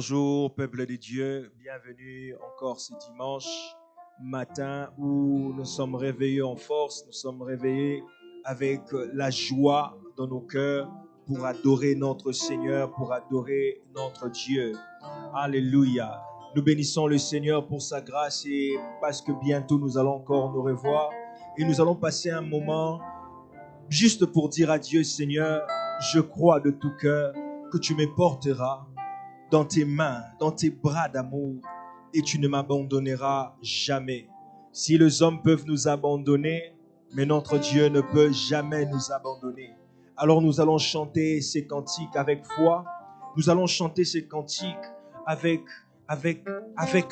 Bonjour, peuple de Dieu, bienvenue encore ce dimanche matin où nous sommes réveillés en force, nous sommes réveillés avec la joie dans nos cœurs pour adorer notre Seigneur, pour adorer notre Dieu. Alléluia. Nous bénissons le Seigneur pour sa grâce et parce que bientôt nous allons encore nous revoir et nous allons passer un moment juste pour dire à Dieu, Seigneur, je crois de tout cœur que tu me porteras dans tes mains, dans tes bras d'amour, et tu ne m'abandonneras jamais. Si les hommes peuvent nous abandonner, mais notre Dieu ne peut jamais nous abandonner. Alors nous allons chanter ces cantiques avec foi, nous allons chanter ces cantiques avec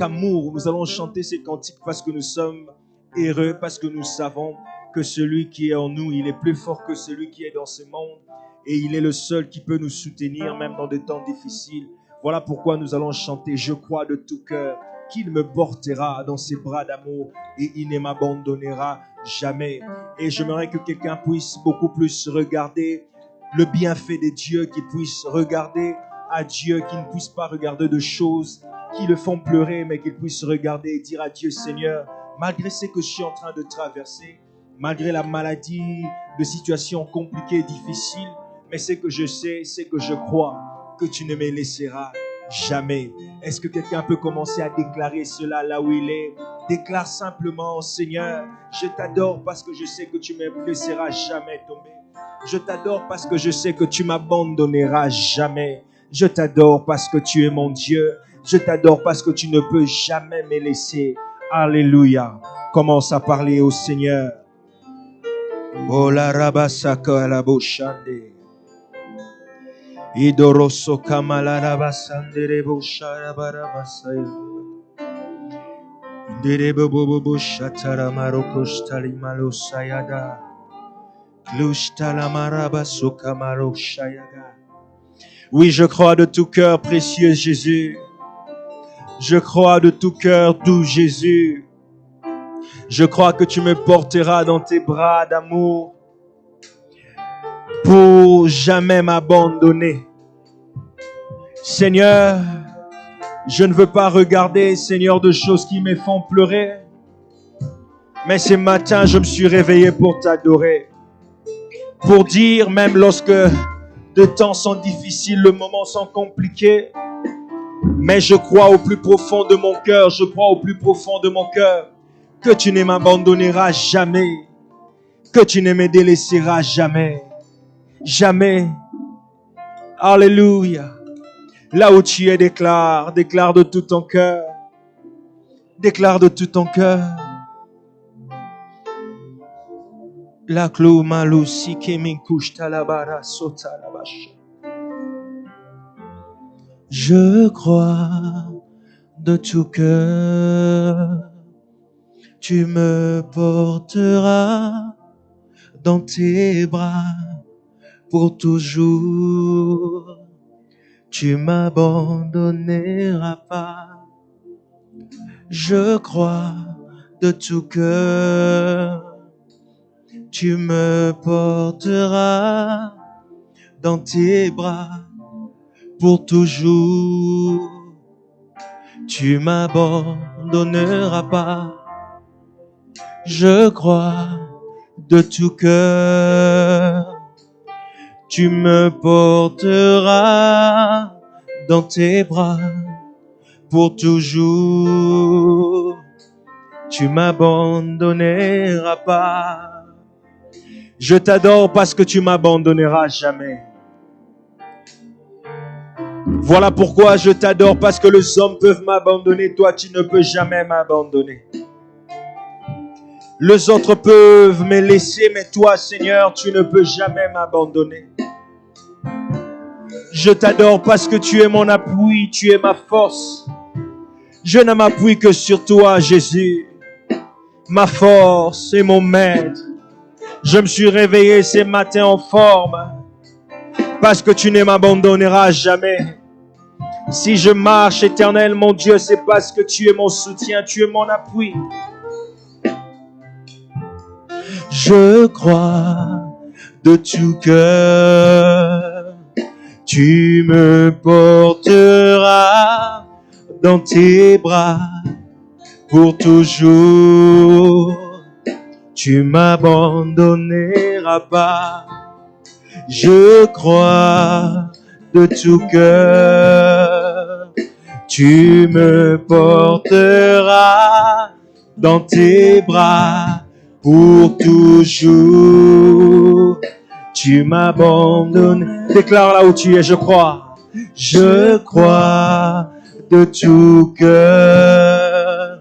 amour, nous allons chanter ces cantiques parce que nous sommes heureux, parce que nous savons que celui qui est en nous, il est plus fort que celui qui est dans ce monde, et il est le seul qui peut nous soutenir même dans des temps difficiles. Voilà pourquoi nous allons chanter « Je crois de tout cœur qu'il me portera dans ses bras d'amour et il ne m'abandonnera jamais. » Et j'aimerais que quelqu'un puisse beaucoup plus regarder le bienfait de Dieu, qu'il puisse regarder à Dieu, qu'il ne puisse pas regarder de choses qui le font pleurer, mais qu'il puisse regarder et dire à Dieu « Seigneur, malgré ce que je suis en train de traverser, malgré la maladie, de situations compliquées, difficiles, mais ce que je sais, c'est que je crois que tu ne me laisseras jamais. » Est-ce que quelqu'un peut commencer à déclarer cela là où il est? Déclare simplement, Seigneur, je t'adore parce que je sais que tu ne me laisseras jamais tomber. Je t'adore parce que je sais que tu m'abandonneras jamais. Je t'adore parce que tu es mon Dieu. Je t'adore parce que tu ne peux jamais me laisser. Alléluia. Commence à parler au Seigneur. Oh la rabasaka la boshande. Idoroso kamalara basandere boshara barabasaya. Derebo bobo shatara marokostali malosayada. Glushtala marabasoka maroshayaga. Oui, je crois de tout cœur, précieux Jésus. Je crois de tout cœur, doux Jésus. Je crois que tu me porteras dans tes bras d'amour pour jamais m'abandonner. Seigneur, je ne veux pas regarder, Seigneur, de choses qui me font pleurer. Mais ce matin, je me suis réveillé pour t'adorer. Pour dire, même lorsque les temps sont difficiles, les moments sont compliqués, mais je crois au plus profond de mon cœur, je crois au plus profond de mon cœur que tu ne m'abandonneras jamais, que tu ne me délaisseras jamais. Jamais. Alléluia. Là où tu es, déclare de tout ton cœur. Déclare de tout ton cœur. La clou malou si kemin couche talabara sota la vache. Je crois de tout cœur, tu me porteras dans tes bras pour toujours. Tu m'abandonneras pas. Je crois de tout cœur, tu me porteras dans tes bras pour toujours. Tu m'abandonneras pas. Je crois de tout cœur, tu me porteras dans tes bras pour toujours. Tu m'abandonneras pas. Je t'adore parce que tu m'abandonneras jamais. Voilà pourquoi je t'adore, parce que les hommes peuvent m'abandonner. Toi, tu ne peux jamais m'abandonner. Les autres peuvent me laisser, mais toi, Seigneur, tu ne peux jamais m'abandonner. Je t'adore parce que tu es mon appui, tu es ma force. Je ne m'appuie que sur toi, Jésus, ma force et mon maître. Je me suis réveillé ce matin en forme parce que tu ne m'abandonneras jamais. Si je marche, Éternel, mon Dieu, c'est parce que tu es mon soutien, tu es mon appui. Je crois de tout cœur, tu me porteras dans tes bras pour toujours. Tu m'abandonneras pas. Je crois de tout cœur. Tu me porteras dans tes bras pour toujours. Tu m'abandonnes. Déclare là où tu es, je crois. Je crois de tout cœur.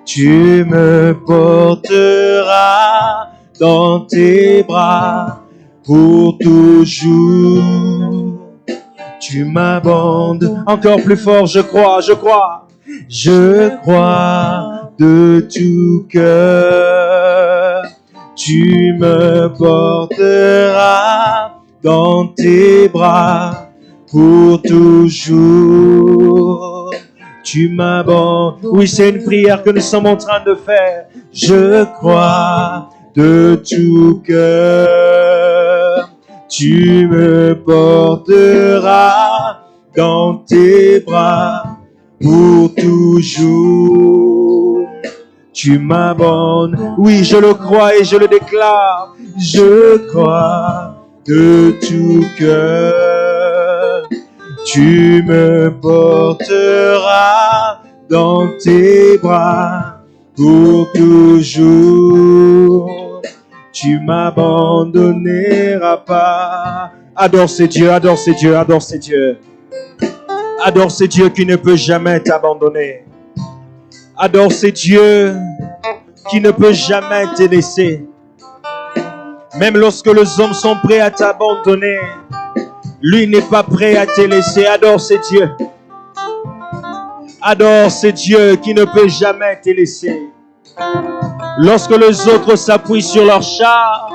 Tu me porteras dans tes bras pour toujours. Tu m'abandonnes. Encore plus fort, je crois, je crois. Je crois de tout cœur. Tu me porteras dans tes bras pour toujours. Tu m'abandonnes. Oui, c'est une prière que nous sommes en train de faire. Je crois de tout cœur. Tu me porteras dans tes bras pour toujours. Tu m'abandonnes. Oui, je le crois et je le déclare. Je crois de tout cœur. Tu me porteras dans tes bras pour toujours. Tu m'abandonneras pas. Adore ce Dieu, adore ce Dieu, adore ce Dieu. Adore ce Dieu qui ne peut jamais t'abandonner. Adore ce Dieu qui ne peut jamais te laisser. Même lorsque les hommes sont prêts à t'abandonner, lui n'est pas prêt à te laisser. Adore ce Dieu. Adore ce Dieu qui ne peut jamais te laisser. Lorsque les autres s'appuient sur leurs chars,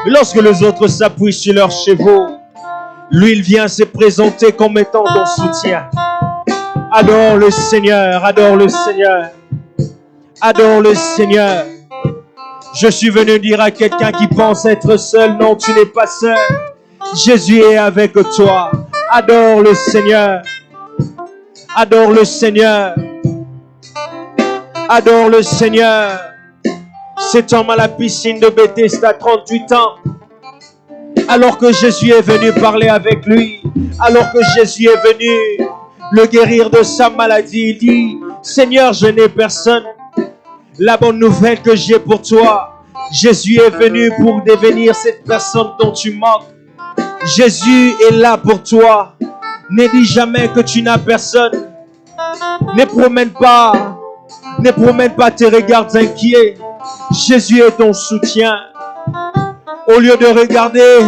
lorsque les autres s'appuient sur leurs chevaux, lui, il vient se présenter comme étant ton soutien. Adore le Seigneur, adore le Seigneur. Adore le Seigneur. Je suis venu dire à quelqu'un qui pense être seul, non, tu n'es pas seul. Jésus est avec toi. Adore le Seigneur. Adore le Seigneur. Adore le Seigneur. Cet homme à la piscine de Bethesda, 38 ans. Alors que Jésus est venu parler avec lui, alors que Jésus est venu le guérir de sa maladie, il dit, Seigneur, je n'ai personne. La bonne nouvelle que j'ai pour toi, Jésus est venu pour devenir cette personne dont tu manques. Jésus est là pour toi. Ne dis jamais que tu n'as personne. Ne promène pas tes regards inquiets. Jésus est ton soutien. Au lieu de regarder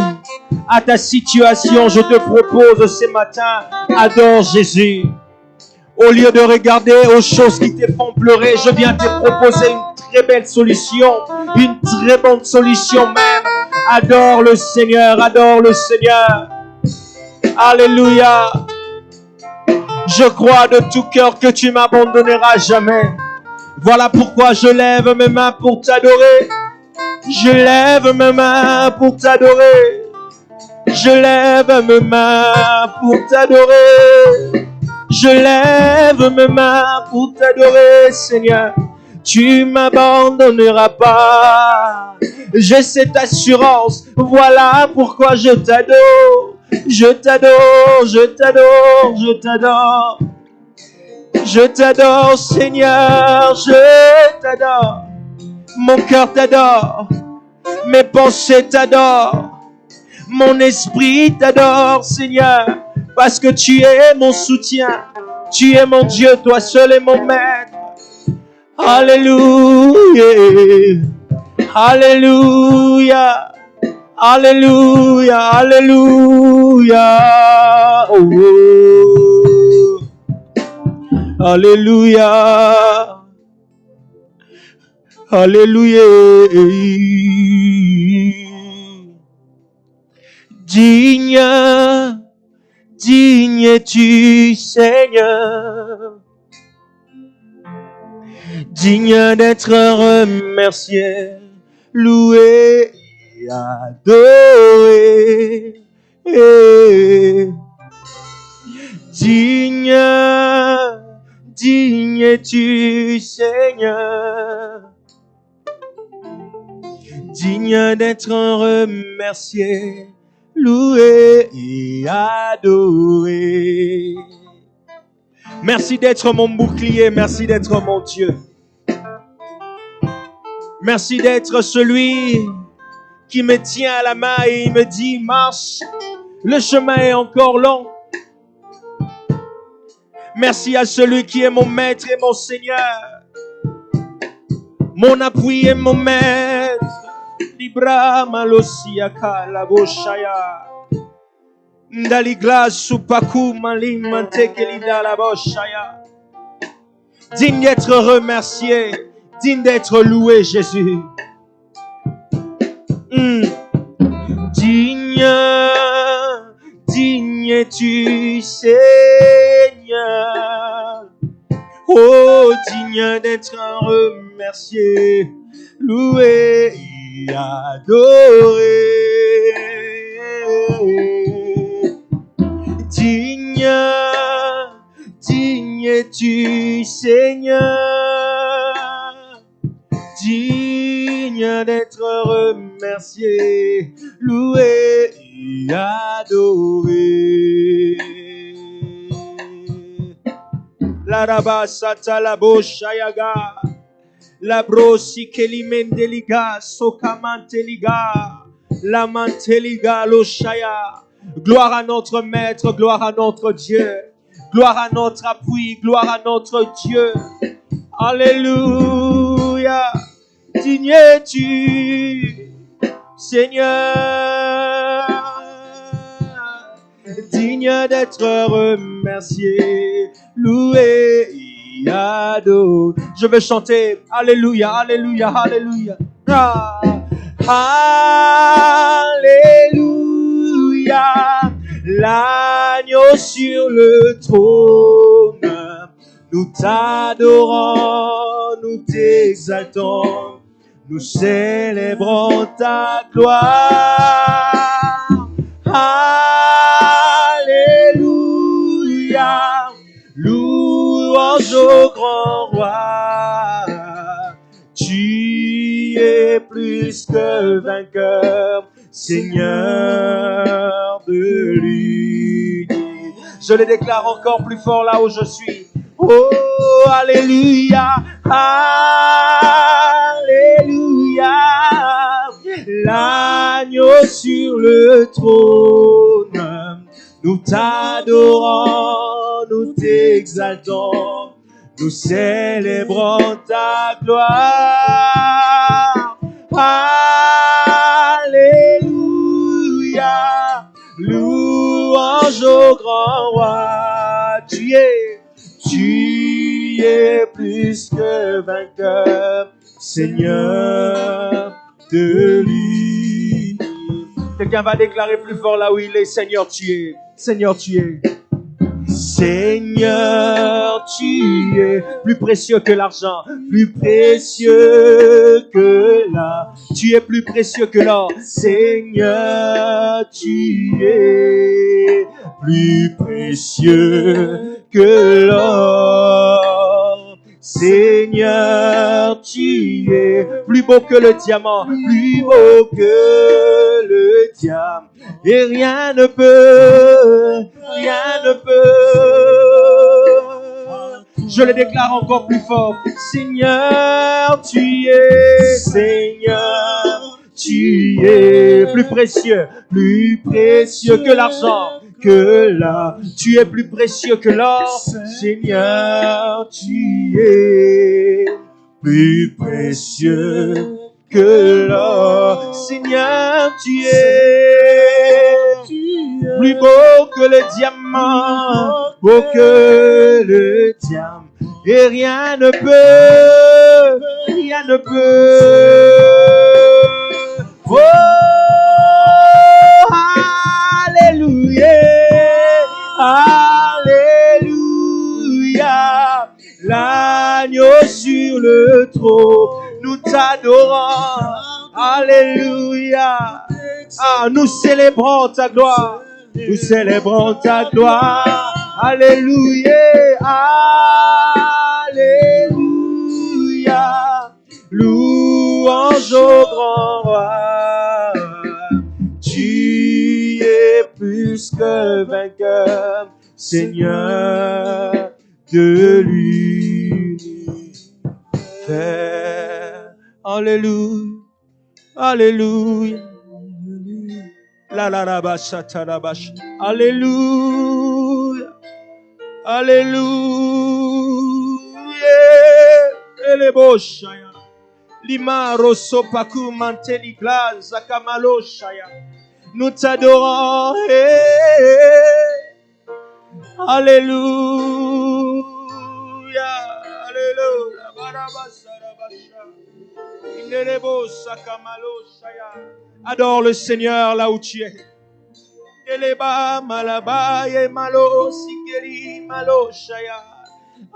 à ta situation, je te propose ce matin, adore Jésus. Au lieu de regarder aux choses qui te font pleurer, je viens te proposer une très belle solution, une très bonne solution même. Adore le Seigneur, adore le Seigneur. Alléluia. Je crois de tout cœur que tu m'abandonneras jamais. Voilà pourquoi je lève mes mains pour t'adorer. Je lève mes mains pour t'adorer. Je lève mes mains pour t'adorer. Je lève mes mains pour t'adorer, Seigneur. Tu m'abandonneras pas. J'ai cette assurance. Voilà pourquoi je t'adore. Je t'adore, je t'adore, je t'adore. Je t'adore, Seigneur, je t'adore. Mon cœur t'adore. Mes pensées t'adorent. Mon esprit t'adore, Seigneur. Parce que tu es mon soutien. Tu es mon Dieu, toi seul est mon maître. Alléluia. Alléluia. Alléluia. Alléluia. Oh, oh. Alléluia. Alléluia. Digne es-tu, Seigneur, digne d'être remercié, loué et adoré. digne es-tu, Seigneur. Digne d'être remercié, loué et adoré. Merci d'être mon bouclier, merci d'être mon Dieu. Merci d'être celui qui me tient à la main et il me dit, marche, le chemin est encore long. Merci à celui qui est mon maître et mon Seigneur, mon appui et mon maître. Libra malosiaka la boshaya. Ndaligla supaku malimante kelida la boshaya. Digne d'être remercié, digne d'être loué, Jésus. Digne es-tu, Seigneur. Oh, digne d'être remercié, loué et adoré. Digne es-tu, Seigneur. Digne d'être remercié, loué et adoré. La rabasata la boshayaga, la brosi kelimendeliga, sokamanteliga, la manteliga loshaya. Gloire à notre Maître, gloire à notre Dieu, gloire à notre appui, gloire à notre Dieu. Alléluia. Digne es-tu, Seigneur, digne d'être remercié, loué et adoré. Je veux chanter Alléluia, Alléluia, Alléluia. Ah. Alléluia, l'agneau sur le trône. Nous t'adorons, nous t'exaltons, nous célébrons ta gloire. Alléluia, louange au grand roi. Tu es plus que vainqueur, Seigneur de l'unité. Je le déclare encore plus fort là où je suis. Oh, Alléluia, Alléluia, l'agneau sur le trône. Nous t'adorons, nous t'exaltons, nous célébrons ta gloire. Alléluia, louange au grand roi. Tu es plus que vainqueur, Seigneur de l'unité. Quelqu'un va déclarer plus fort là où il est. Seigneur, tu es. Seigneur, tu es. Seigneur, tu es plus précieux que l'argent, plus précieux que l'or. Tu es plus précieux que l'or. Seigneur, tu es plus précieux que l'or. Seigneur, tu es plus beau que le diamant, plus beau que le diamant. Et rien ne peut. Je le déclare encore plus fort. Seigneur, tu es. Seigneur, tu es plus précieux que l'argent, que l'or. Tu es plus précieux que l'or. Seigneur, tu es plus précieux que l'or. Seigneur, tu es plus beau que le diamant, beau que le diamant. Et rien ne peut. Oh, alléluia, alléluia, l'agneau sur le trône, nous t'adorons, alléluia. Ah, nous célébrons ta gloire, nous célébrons ta gloire, Alléluia, Alléluia, louange au grand roi. Tu es plus que vainqueur, Seigneur de l'univers. Alléluia, Alléluia. La la la ba sha ta la ba sha. Alléluia, Alléluia. Ele bo shaya. Lima rosso paku manteli glaze akamalo shaya. Nous t'adorons. Alléluia, Alléluia. Barabasa rabasha. Inelebo sakamalo shaya. Adore le Seigneur là où tu es. Eleba malaba ye malo sikeri malo shaya.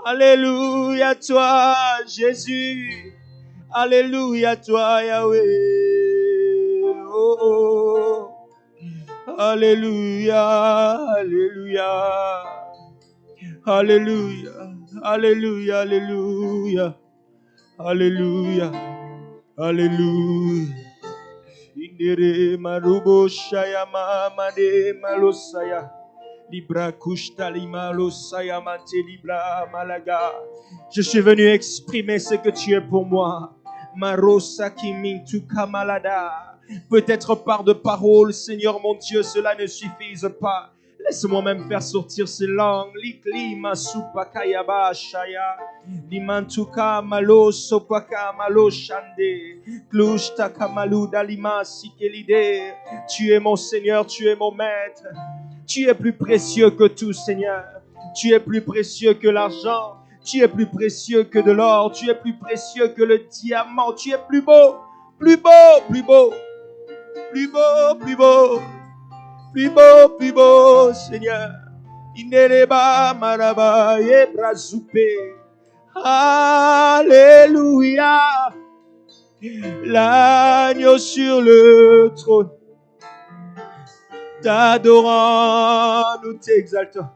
Alléluia toi Jésus. Alléluia toi Yahweh. Oh oh. Alléluia, Alléluia. Alléluia, Alléluia, Alléluia. Alléluia. Alléluia. Indere marubo shaya mamade malosaya. Libra kushta limalo saya mante libra malaga. Je suis venu exprimer ce que tu es pour moi. Marosa kimintu kamalada. Peut-être par de paroles, Seigneur mon Dieu, cela ne suffise pas. Laisse-moi même faire sortir ces langues. Likli masupa kayaba shaya. Limantuka malo sopaka malo shande. Klushta kamalu dalima sikelide. Tu es mon Seigneur, tu es mon maître. Tu es plus précieux que tout, Seigneur. Tu es plus précieux que l'argent. Tu es plus précieux que de l'or. Tu es plus précieux que le diamant. Tu es plus beau, plus beau, plus beau. Plus beau, plus beau. Plus beau, plus beau, Seigneur. Inereba maraba yebrazupe. Alléluia. L'agneau sur le trône. T'adorant, nous t'exaltons.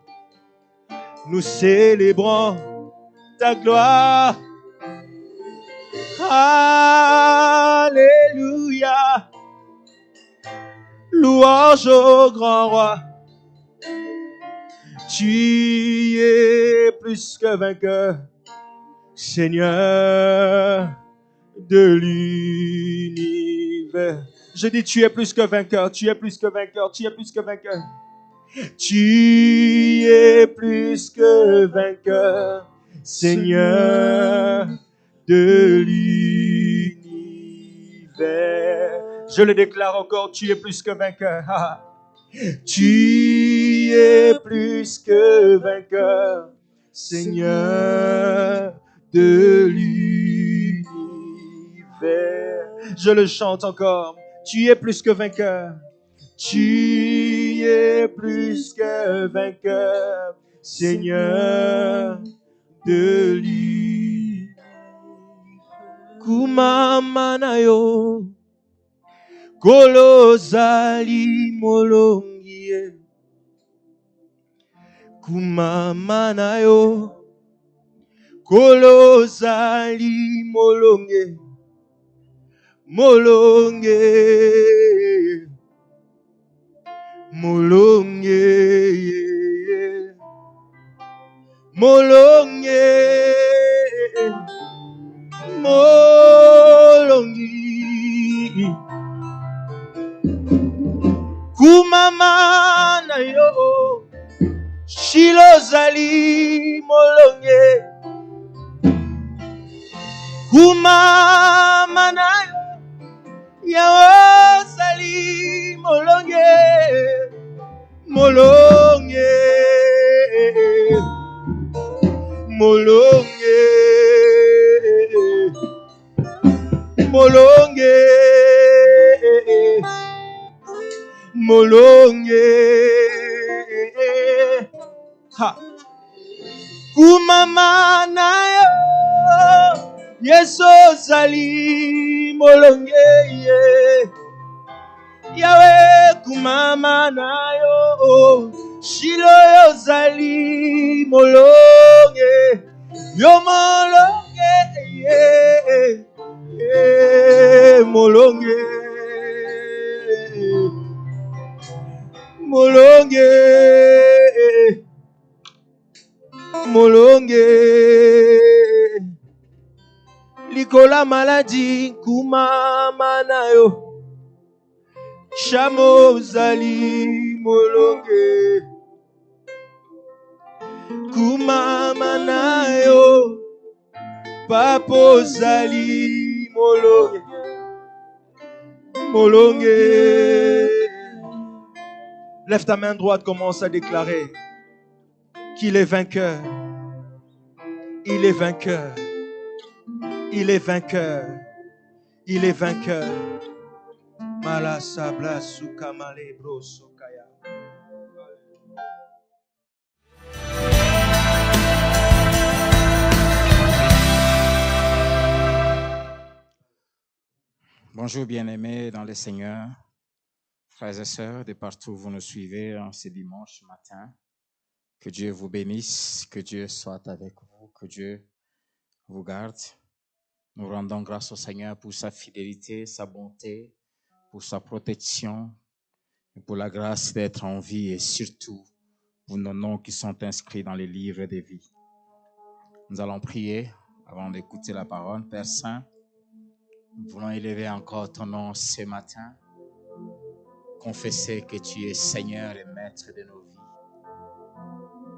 Nous célébrons ta gloire. Alléluia. Louange au grand roi. Tu es plus que vainqueur, Seigneur de l'univers. Je dis, tu es plus que vainqueur, tu es plus que vainqueur, tu es plus que vainqueur. Tu es plus que vainqueur, Seigneur de l'univers. Je le déclare encore, tu es plus que vainqueur. Tu es plus que vainqueur, Seigneur de l'univers. Je le chante encore. Tu es plus que vainqueur. Tu es plus que vainqueur, Seigneur de l'univers. Kumamanayo, kolozali molongie. Kumamanayo, kolozali molonge. Molonge, molonge, molonge, molongi. Kumama na yo, shilozali molonge. Kumama na yo. Yawa sali molonge, molonge, molonge, molonge, molonge, ha. Kumama na yo, Yeso sali molonge, Yahweh kumama na yo, Shilo yozali molonge, yo molonge, molonge, molonge, molonge, likola maladie kumama na yo, shamo zali molonge. Kumama na yo, papo zali molonge, molonge. Lève ta main droite, commence à déclarer qu'il est vainqueur. Il est vainqueur. Il est vainqueur. Il est vainqueur. Mala sabla sukamale brosokaya. Bonjour bien-aimés dans le Seigneur, frères et sœurs de partout où vous nous suivez en ce dimanche matin. Que Dieu vous bénisse, que Dieu soit avec vous, que Dieu vous garde. Nous rendons grâce au Seigneur pour sa fidélité, sa bonté, pour sa protection, et pour la grâce d'être en vie et surtout pour nos noms qui sont inscrits dans les livres de vie. Nous allons prier avant d'écouter la parole. Père Saint, nous voulons élever encore ton nom ce matin, confesser que tu es Seigneur et Maître de nos vies.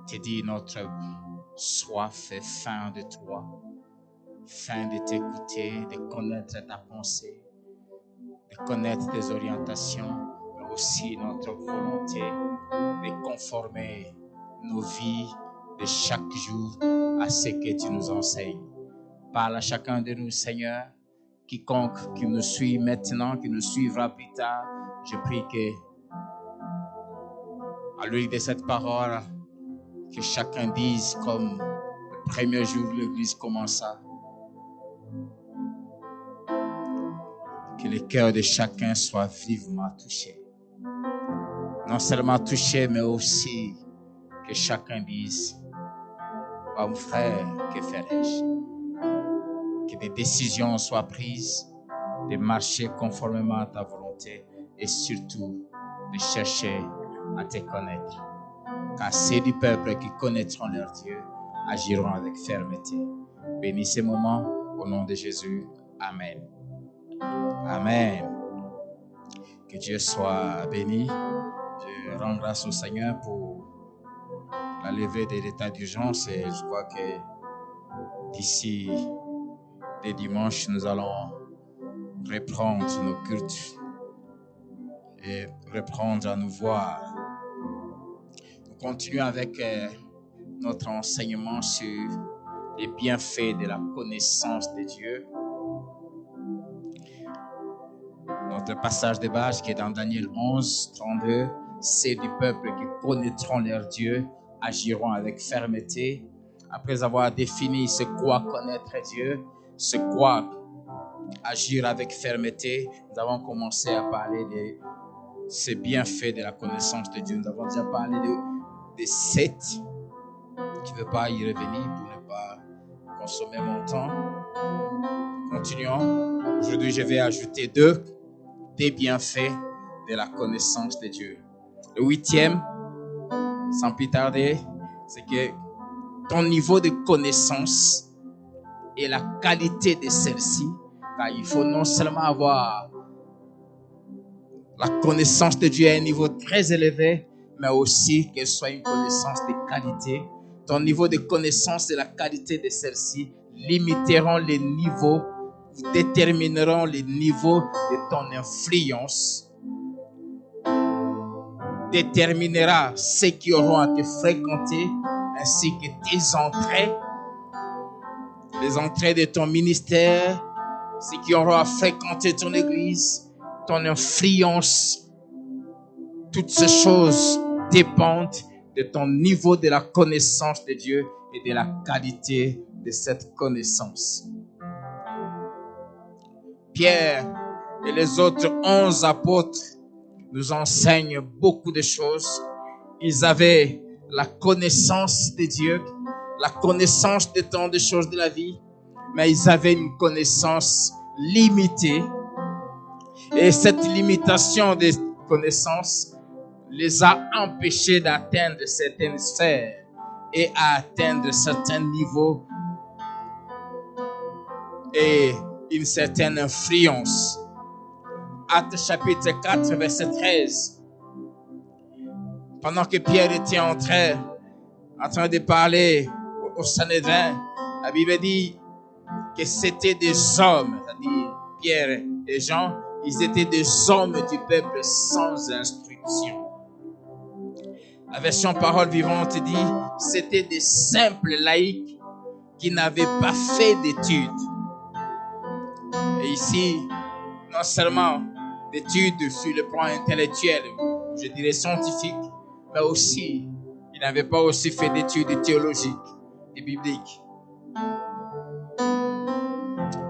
Tu dis notre soif et faim de toi, faim de t'écouter, de connaître ta pensée, de connaître tes orientations, mais aussi notre volonté de conformer nos vies de chaque jour à ce que tu nous enseignes. Parle à chacun de nous, Seigneur. Quiconque qui nous suit maintenant, qui nous suivra plus tard, je prie que, à l'huile de cette parole, que chacun dise comme le premier jour où l'Église commença, que le cœur de chacun soit vivement touché. Non seulement touché, mais aussi que chacun dise, oh mon frère, que ferais-je? Que des décisions soient prises, de marcher conformément à ta volonté et surtout de chercher à te connaître. Car ceux du peuple qui connaîtront leur Dieu agiront avec fermeté. Bénis ces moments au nom de Jésus. Amen. Amen. Que Dieu soit béni. Je rends grâce au Seigneur pour la levée de l'état d'urgence et je crois que d'ici les dimanches, nous allons reprendre nos cultes et reprendre à nous voir. Nous continuons avec notre enseignement sur les bienfaits de la connaissance de Dieu. Notre passage de base qui est dans Daniel 11, 32, c'est du peuple qui connaîtront leur Dieu, agiront avec fermeté. Après avoir défini ce quoi connaître Dieu, ce quoi agir avec fermeté, nous avons commencé à parler de ces bienfaits de la connaissance de Dieu. Nous avons déjà parlé de 7. Je ne veux pas y revenir pour ne pas consommer mon temps. Continuons. Aujourd'hui, je vais ajouter 2 des bienfaits de la connaissance de Dieu. Le 8e, sans plus tarder, c'est que ton niveau de connaissance et la qualité de celle-ci, car il faut non seulement avoir la connaissance de Dieu à un niveau très élevé, mais aussi qu'elle soit une connaissance de qualité. Ton niveau de connaissance et la qualité de celle-ci limiteront les niveaux, détermineront les niveaux de ton influence, déterminera ceux qui auront à te fréquenter, ainsi que tes entrées, les entrées de ton ministère, ceux qui auront à fréquenter ton église, ton influence. Toutes ces choses dépendent de ton niveau de la connaissance de Dieu et de la qualité de cette connaissance. Pierre et les autres 11 apôtres nous enseignent beaucoup de choses. ils avaient la connaissance de Dieu, la connaissance de tant de choses de la vie, mais ils avaient une connaissance limitée. Et cette limitation des connaissances les a empêchés d'atteindre certaines sphères et à atteindre certains niveaux et une certaine influence. Actes chapitre 4, verset 13. Pendant que Pierre était en train de parler au Sanhédrin, la Bible dit que c'était des hommes, c'est-à-dire Pierre et Jean, ils étaient des hommes du peuple sans instruction. La version Parole Vivante dit, c'était des simples laïcs qui n'avaient pas fait d'études. Et ici, non seulement d'études sur le plan intellectuel, je dirais scientifique, mais aussi, ils n'avaient pas aussi fait d'études théologiques et bibliques.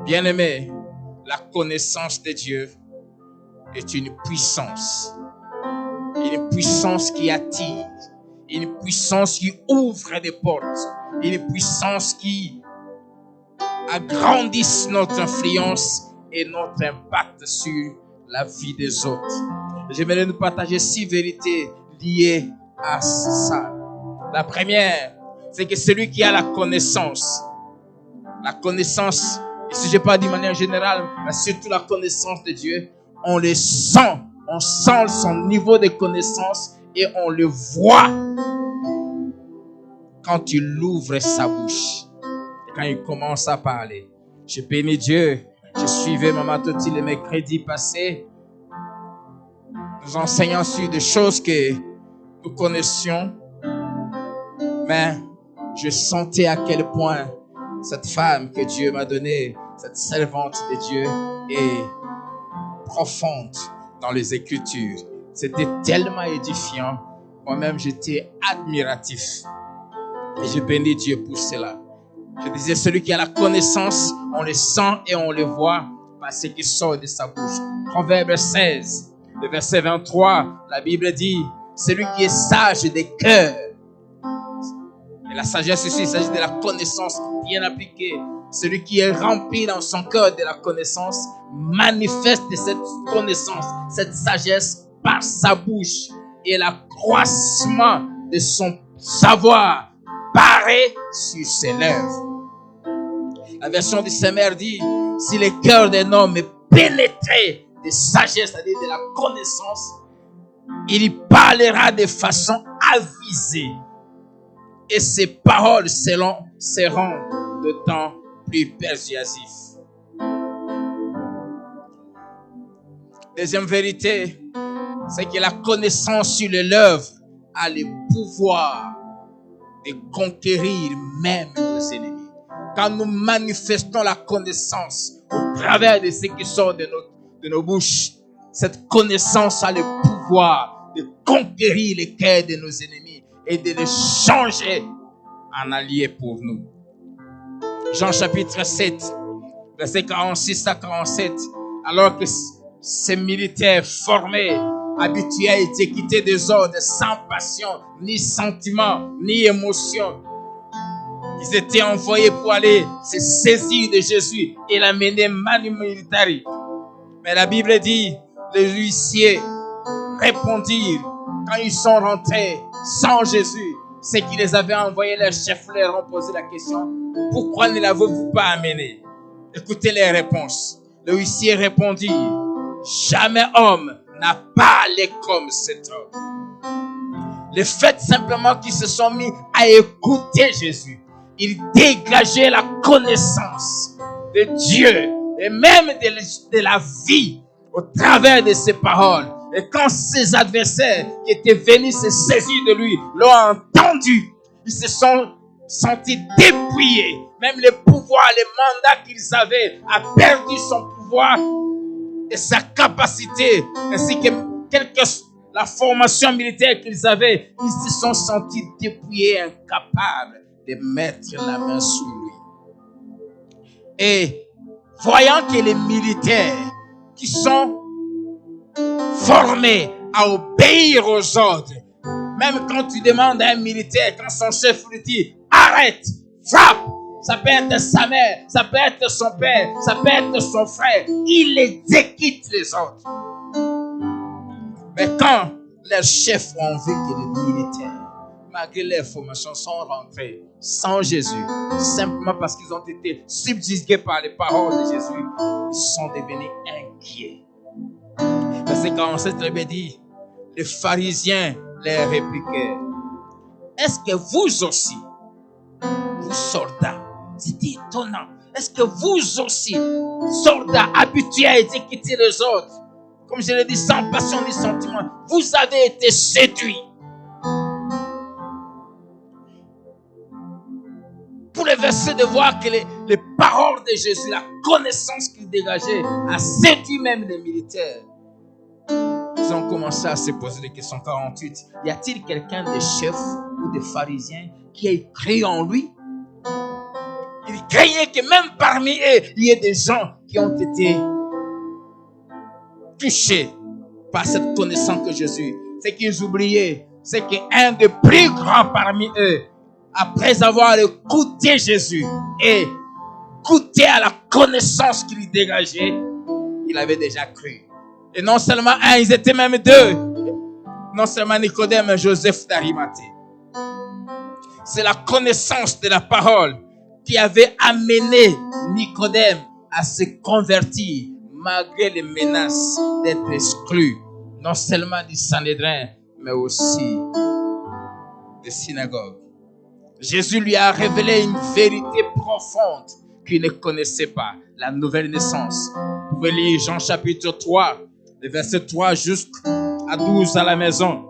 Bien-aimés, la connaissance de Dieu est une puissance qui attire, une puissance qui ouvre des portes, une puissance qui agrandisse notre influence et notre impact sur la vie des autres. J'aimerais nous partager 6 vérités liées à ça. La première, c'est que celui qui a la connaissance, et si je parle d'une manière générale, mais surtout la connaissance de Dieu, on le sent, on sent son niveau de connaissance et on le voit quand il ouvre sa bouche, quand il commence à parler. Je bénis Dieu. Je suivais Maman Toti le mercredi passé, nous enseignant sur des choses que nous connaissions, mais je sentais à quel point cette femme que Dieu m'a donnée, cette servante de Dieu, est profonde dans les Écritures. C'était tellement édifiant. Moi-même, j'étais admiratif. Et je bénis Dieu pour cela. Je disais, celui qui a la connaissance, on le sent et on le voit par ce qui sort de sa bouche. Proverbe 16, le verset 23, la Bible dit, celui qui est sage de cœur. Et la sagesse ici, il s'agit de la connaissance bien appliquée. Celui qui est rempli dans son cœur de la connaissance manifeste cette connaissance, cette sagesse par sa bouche. Et l'accroissement de son savoir paraît sur ses lèvres. La version du Semeur dit, si le cœur d'un homme est pénétré de sagesse, c'est-à-dire de la connaissance, il parlera de façon avisée. Et ses paroles seront d'autant plus persuasives. Deuxième vérité, c'est que la connaissance sur l'œuvre a le pouvoir de conquérir même nos ennemis. Quand nous manifestons la connaissance au travers de ce qui sort de nos bouches, cette connaissance a le pouvoir de conquérir les cœurs de nos ennemis et de les changer en alliés pour nous. Jean chapitre 7, verset 46 à 47, alors que ces militaires formés, habitués à exécuter des ordres sans passion, ni sentiment, ni émotion, ils étaient envoyés pour aller se saisir de Jésus et l'amener manu militari. Mais la Bible dit, les huissiers répondirent quand ils sont rentrés sans Jésus, c'est qu'ils les avaient envoyés, leurs chefs leur ont posé la question, pourquoi ne l'avez-vous pas amené? Écoutez les réponses. Le huissier répondit, jamais homme n'a parlé comme cet homme. Le fait simplement qu'ils se sont mis à écouter Jésus, ils dégageaient la connaissance de Dieu et même de la vie au travers de ses paroles. Et quand ses adversaires qui étaient venus se saisir de lui l'ont entendu, ils se sont sentis dépouillés. Même le pouvoir, le mandat qu'ils avaient a perdu son pouvoir et sa capacité, ainsi que la formation militaire qu'ils avaient. Ils se sont sentis dépouillés, incapables de mettre la main sur lui. Et voyant que les militaires qui sont formés à obéir aux ordres, Même quand tu demandes à un militaire, quand son chef lui dit « Arrête, frappe !» Ça peut être sa mère, ça peut être son père, ça peut être son frère. Il exécute les autres. Mais quand les chefs ont vu que les militaires, malgré les formations, sont rentrés sans Jésus, simplement parce qu'ils ont été subjugués par les paroles de Jésus, ils sont devenus inquiets. Verset 47, la Bible dit, les pharisiens les répliquaient. Est-ce que vous aussi, vous soldats, c'était étonnant, est-ce que vous aussi, soldats habitués à exécuter les autres, comme je l'ai dit, sans passion ni sentiment, vous avez été séduits. Pour le verset de voir que les paroles de Jésus, la connaissance qu'il dégageait, a séduit même les militaires. Ils ont commencé à se poser des questions. 48. Y a-t-il quelqu'un des chefs ou des pharisiens qui ait cru en lui? Il craignait que même parmi eux, il y ait des gens qui ont été touchés par cette connaissance de Jésus. Ce qu'ils oubliaient, c'est qu'un des plus grands parmi eux, après avoir écouté Jésus et goûté à la connaissance qu'il dégageait, il avait déjà cru. Et non seulement un, ils étaient même deux. Non seulement Nicodème et Joseph d'Arimathée. C'est la connaissance de la parole qui avait amené Nicodème à se convertir malgré les menaces d'être exclu, non seulement du Sanhédrin, mais aussi des synagogues. Jésus lui a révélé une vérité profonde qu'il ne connaissait pas, la nouvelle naissance. Vous pouvez lire Jean chapitre 3, le verset 3 jusqu'à 12 à la maison.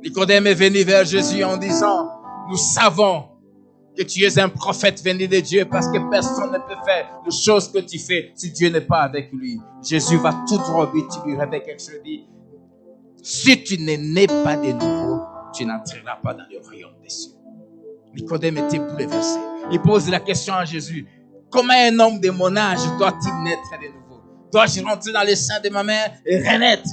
Nicodème est venu vers Jésus en disant, nous savons que tu es un prophète venu de Dieu parce que personne ne peut faire les choses que tu fais si Dieu n'est pas avec lui. Jésus va tout droit, tu lui révèles quelque chose, dit, si tu ne nais pas de nouveau, tu n'entreras pas dans le royaume des cieux. Nicodème était bouleversé. Il pose la question à Jésus, comment un homme de mon âge doit-il naître de nouveau? Dois-je rentrer dans le sein de ma mère et renaître?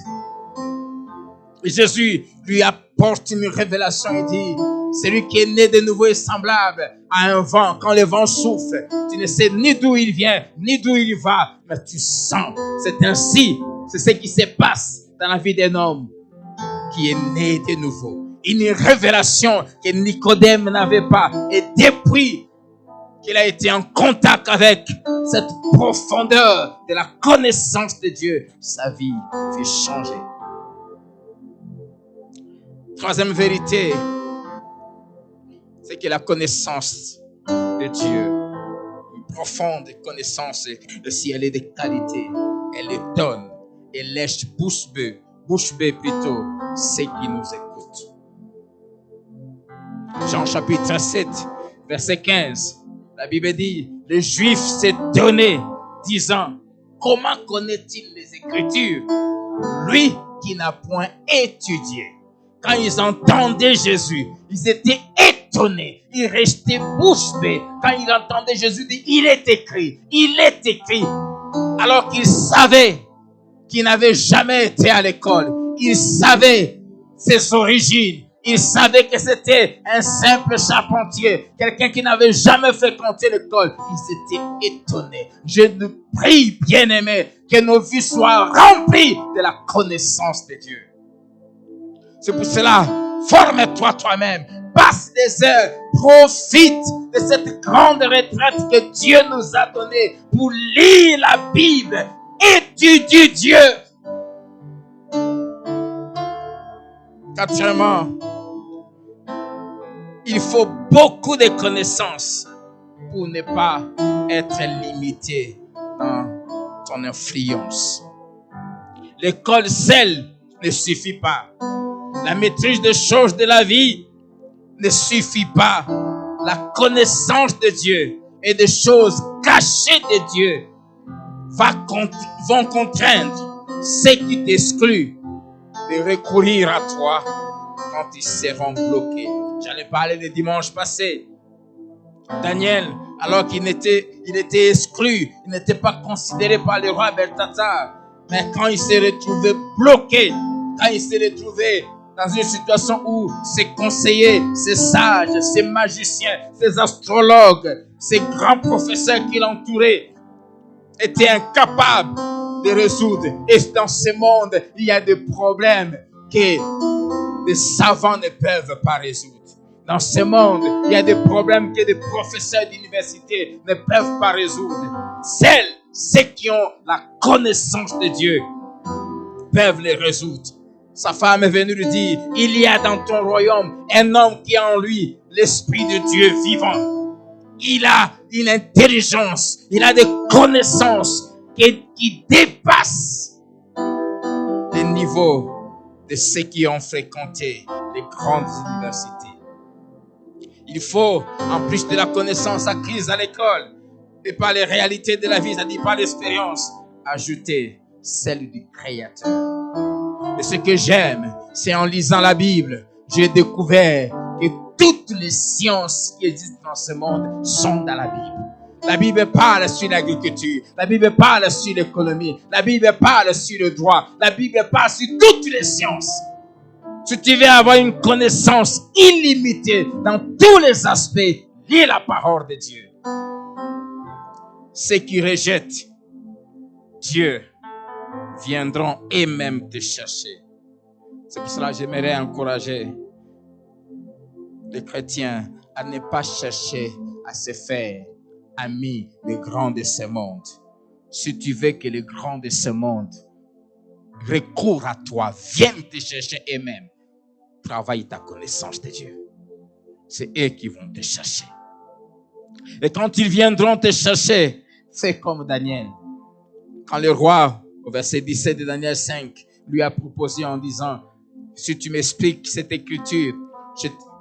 Et Jésus lui apporte une révélation et dit, celui qui est né de nouveau est semblable à un vent. Quand le vent souffle, tu ne sais ni d'où il vient, ni d'où il va, mais tu sens. C'est ainsi, c'est ce qui se passe dans la vie d'un homme qui est né de nouveau. Une révélation que Nicodème n'avait pas. Et depuis qu'il a été en contact avec cette profondeur de la connaissance de Dieu, sa vie fut changée. Troisième vérité, c'est que la connaissance de Dieu, une profonde connaissance, et si elle est de qualité, elle étonne, elle lèche bouche bée plutôt, ceux qui nous écoutent. Jean chapitre 7, verset 15, la Bible dit, les Juifs s'étonnaient, disant, comment connaît-il les Écritures, lui qui n'a point étudié? Quand ils entendaient Jésus, ils étaient étonnés. Ils restaient bouche bée. Quand ils entendaient Jésus dire, il est écrit. Alors qu'ils savaient qu'il n'avait jamais été à l'école. Ils savaient ses origines. Ils savaient que c'était un simple charpentier. Quelqu'un qui n'avait jamais fréquenté l'école. Ils étaient étonnés. Je nous prie, bien-aimés, que nos vies soient remplies de la connaissance de Dieu. C'est pour cela, forme-toi toi-même, passe des heures, profite de cette grande retraite que Dieu nous a donnée pour lire la Bible, étudie Dieu. Quatrièmement, il faut beaucoup de connaissances pour ne pas être limité dans ton influence. L'école seule ne suffit pas. La maîtrise des choses de la vie ne suffit pas. La connaissance de Dieu et des choses cachées de Dieu vont contraindre ceux qui t'excluent de recourir à toi quand ils seront bloqués. J'en ai parlé le dimanche passé. Daniel, alors qu'il était exclu, il n'était pas considéré par le roi Belthatsar. Mais quand il s'est retrouvé bloqué, quand il s'est retrouvé dans une situation où ses conseillers, ses sages, ses magiciens, ses astrologues, ces grands professeurs qui l'entouraient étaient incapables de résoudre. Et dans ce monde, il y a des problèmes que des savants ne peuvent pas résoudre. Dans ce monde, il y a des problèmes que des professeurs d'université ne peuvent pas résoudre. Ceux qui ont la connaissance de Dieu peuvent les résoudre. Sa femme est venue lui dire, il y a dans ton royaume un homme qui a en lui l'esprit de Dieu vivant. Il a une intelligence, il a des connaissances qui dépassent les niveaux de ceux qui ont fréquenté les grandes universités. Il faut, en plus de la connaissance acquise à l'école et par les réalités de la vie, c'est-à-dire par l'expérience, ajouter celle du Créateur. Et ce que j'aime, c'est en lisant la Bible, j'ai découvert que toutes les sciences qui existent dans ce monde sont dans la Bible. La Bible parle sur l'agriculture, la Bible parle sur l'économie, la Bible parle sur le droit, la Bible parle sur toutes les sciences. Si tu veux avoir une connaissance illimitée dans tous les aspects, lis la parole de Dieu. Ceux qui rejettent Dieu viendront eux-mêmes te chercher. C'est pour cela que j'aimerais encourager les chrétiens à ne pas chercher à se faire amis des grands de ce monde. Si tu veux que les grands de ce monde recourent à toi, viennent te chercher eux-mêmes, travaille ta connaissance de Dieu. C'est eux qui vont te chercher. Et quand ils viendront te chercher, fais comme Daniel. Quand le roi, au verset 17 de Daniel 5, lui a proposé en disant, si tu m'expliques cette écriture,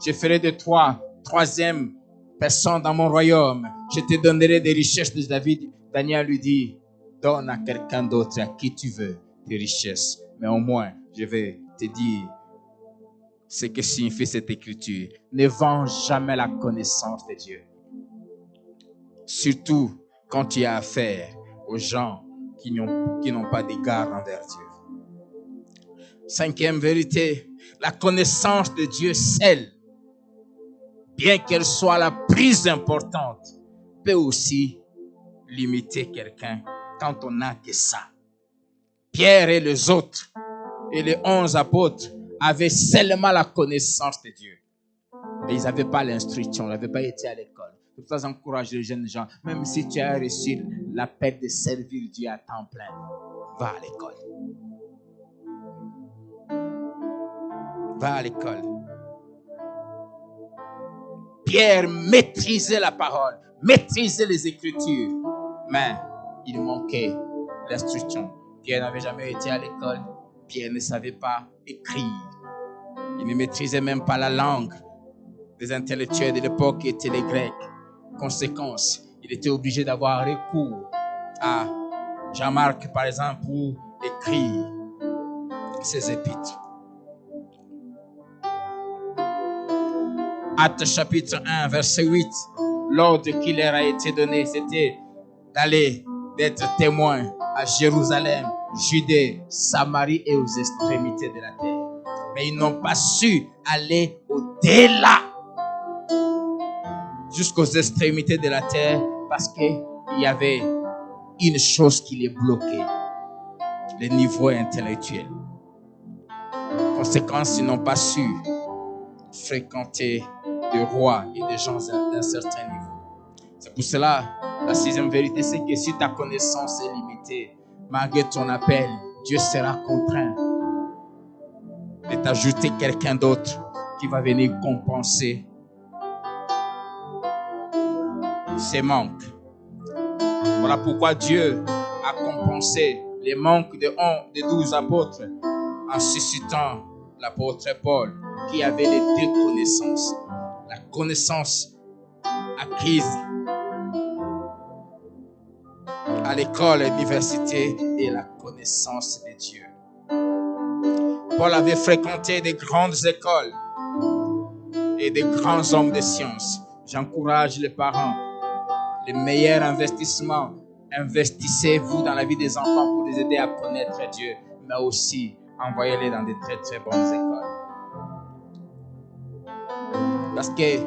je ferai de toi troisième personne dans mon royaume. Je te donnerai des richesses de David. Daniel lui dit, donne à quelqu'un d'autre à qui tu veux des richesses. Mais au moins, je vais te dire ce que signifie cette écriture. Ne vends jamais la connaissance de Dieu. Surtout quand tu as affaire aux gens qui n'ont pas d'égard envers Dieu. Cinquième vérité, la connaissance de Dieu seule, bien qu'elle soit la plus importante, peut aussi limiter quelqu'un quand on n'a que ça. Pierre et les autres et les 11 apôtres avaient seulement la connaissance de Dieu. Et ils n'avaient pas l'instruction, ils n'avaient pas été à l'école. C'est pour ça que j'encourage les jeunes gens, même si tu as reçu l'appel de servir Dieu à temps plein, va à l'école. Va à l'école. Pierre maîtrisait la parole, maîtrisait les Écritures, mais il manquait l'instruction. Pierre n'avait jamais été à l'école. Pierre ne savait pas écrire. Il ne maîtrisait même pas la langue des intellectuels de l'époque qui étaient les Grecs. Conséquence, il était obligé d'avoir recours à Jean-Marc, par exemple, pour écrire ses épîtres. Actes chapitre 1, verset 8, l'ordre qui leur a été donné, c'était d'aller, d'être témoins à Jérusalem, Judée, Samarie et aux extrémités de la terre. Mais ils n'ont pas su aller au-delà, jusqu'aux extrémités de la terre, parce qu'il y avait une chose qui les bloquait, le niveau intellectuel. Conséquence, ils n'ont pas su fréquenter des rois et des gens d'un certain niveau. C'est pour cela, la sixième vérité, c'est que si ta connaissance est limitée, malgré ton appel, Dieu sera contraint de t'ajouter quelqu'un d'autre qui va venir compenser ces manques. Voilà pourquoi Dieu a compensé les manques de 12 apôtres en suscitant l'apôtre Paul, qui avait les deux connaissances. La connaissance acquise à l'école, à l'université, et la connaissance de Dieu. Paul avait fréquenté des grandes écoles et des grands hommes de science. J'encourage les parents, les meilleurs investissements, investissez-vous dans la vie des enfants pour les aider à connaître Dieu, mais aussi envoyez-les dans de très très bonnes écoles. Parce que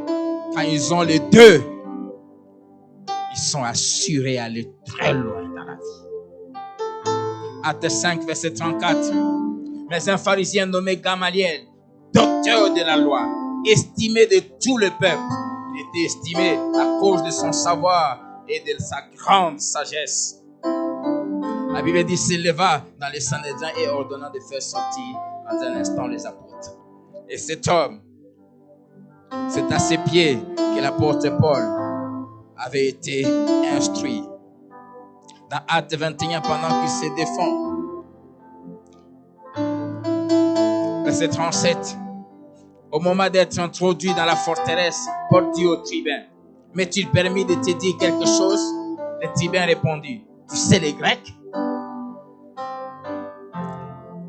quand ils ont les deux, ils sont assurés à aller très loin dans la vie. Acte 5, verset 34. Mais un pharisien nommé Gamaliel, docteur de la loi, estimé de tout le peuple, il était estimé à cause de son savoir et de sa grande sagesse. La Bible dit, s'il leva dans les Sanhédrins et ordonnant de faire sortir en un instant les apôtres. Et cet homme, c'est à ses pieds que l'apôtre Paul avait été instruit. Dans Acte 21, pendant qu'il se défend, verset 37, au moment d'être introduit dans la forteresse, Paul dit au tribun, m'est-il permis de te dire quelque chose? Le tribun répondit, tu sais les Grecs?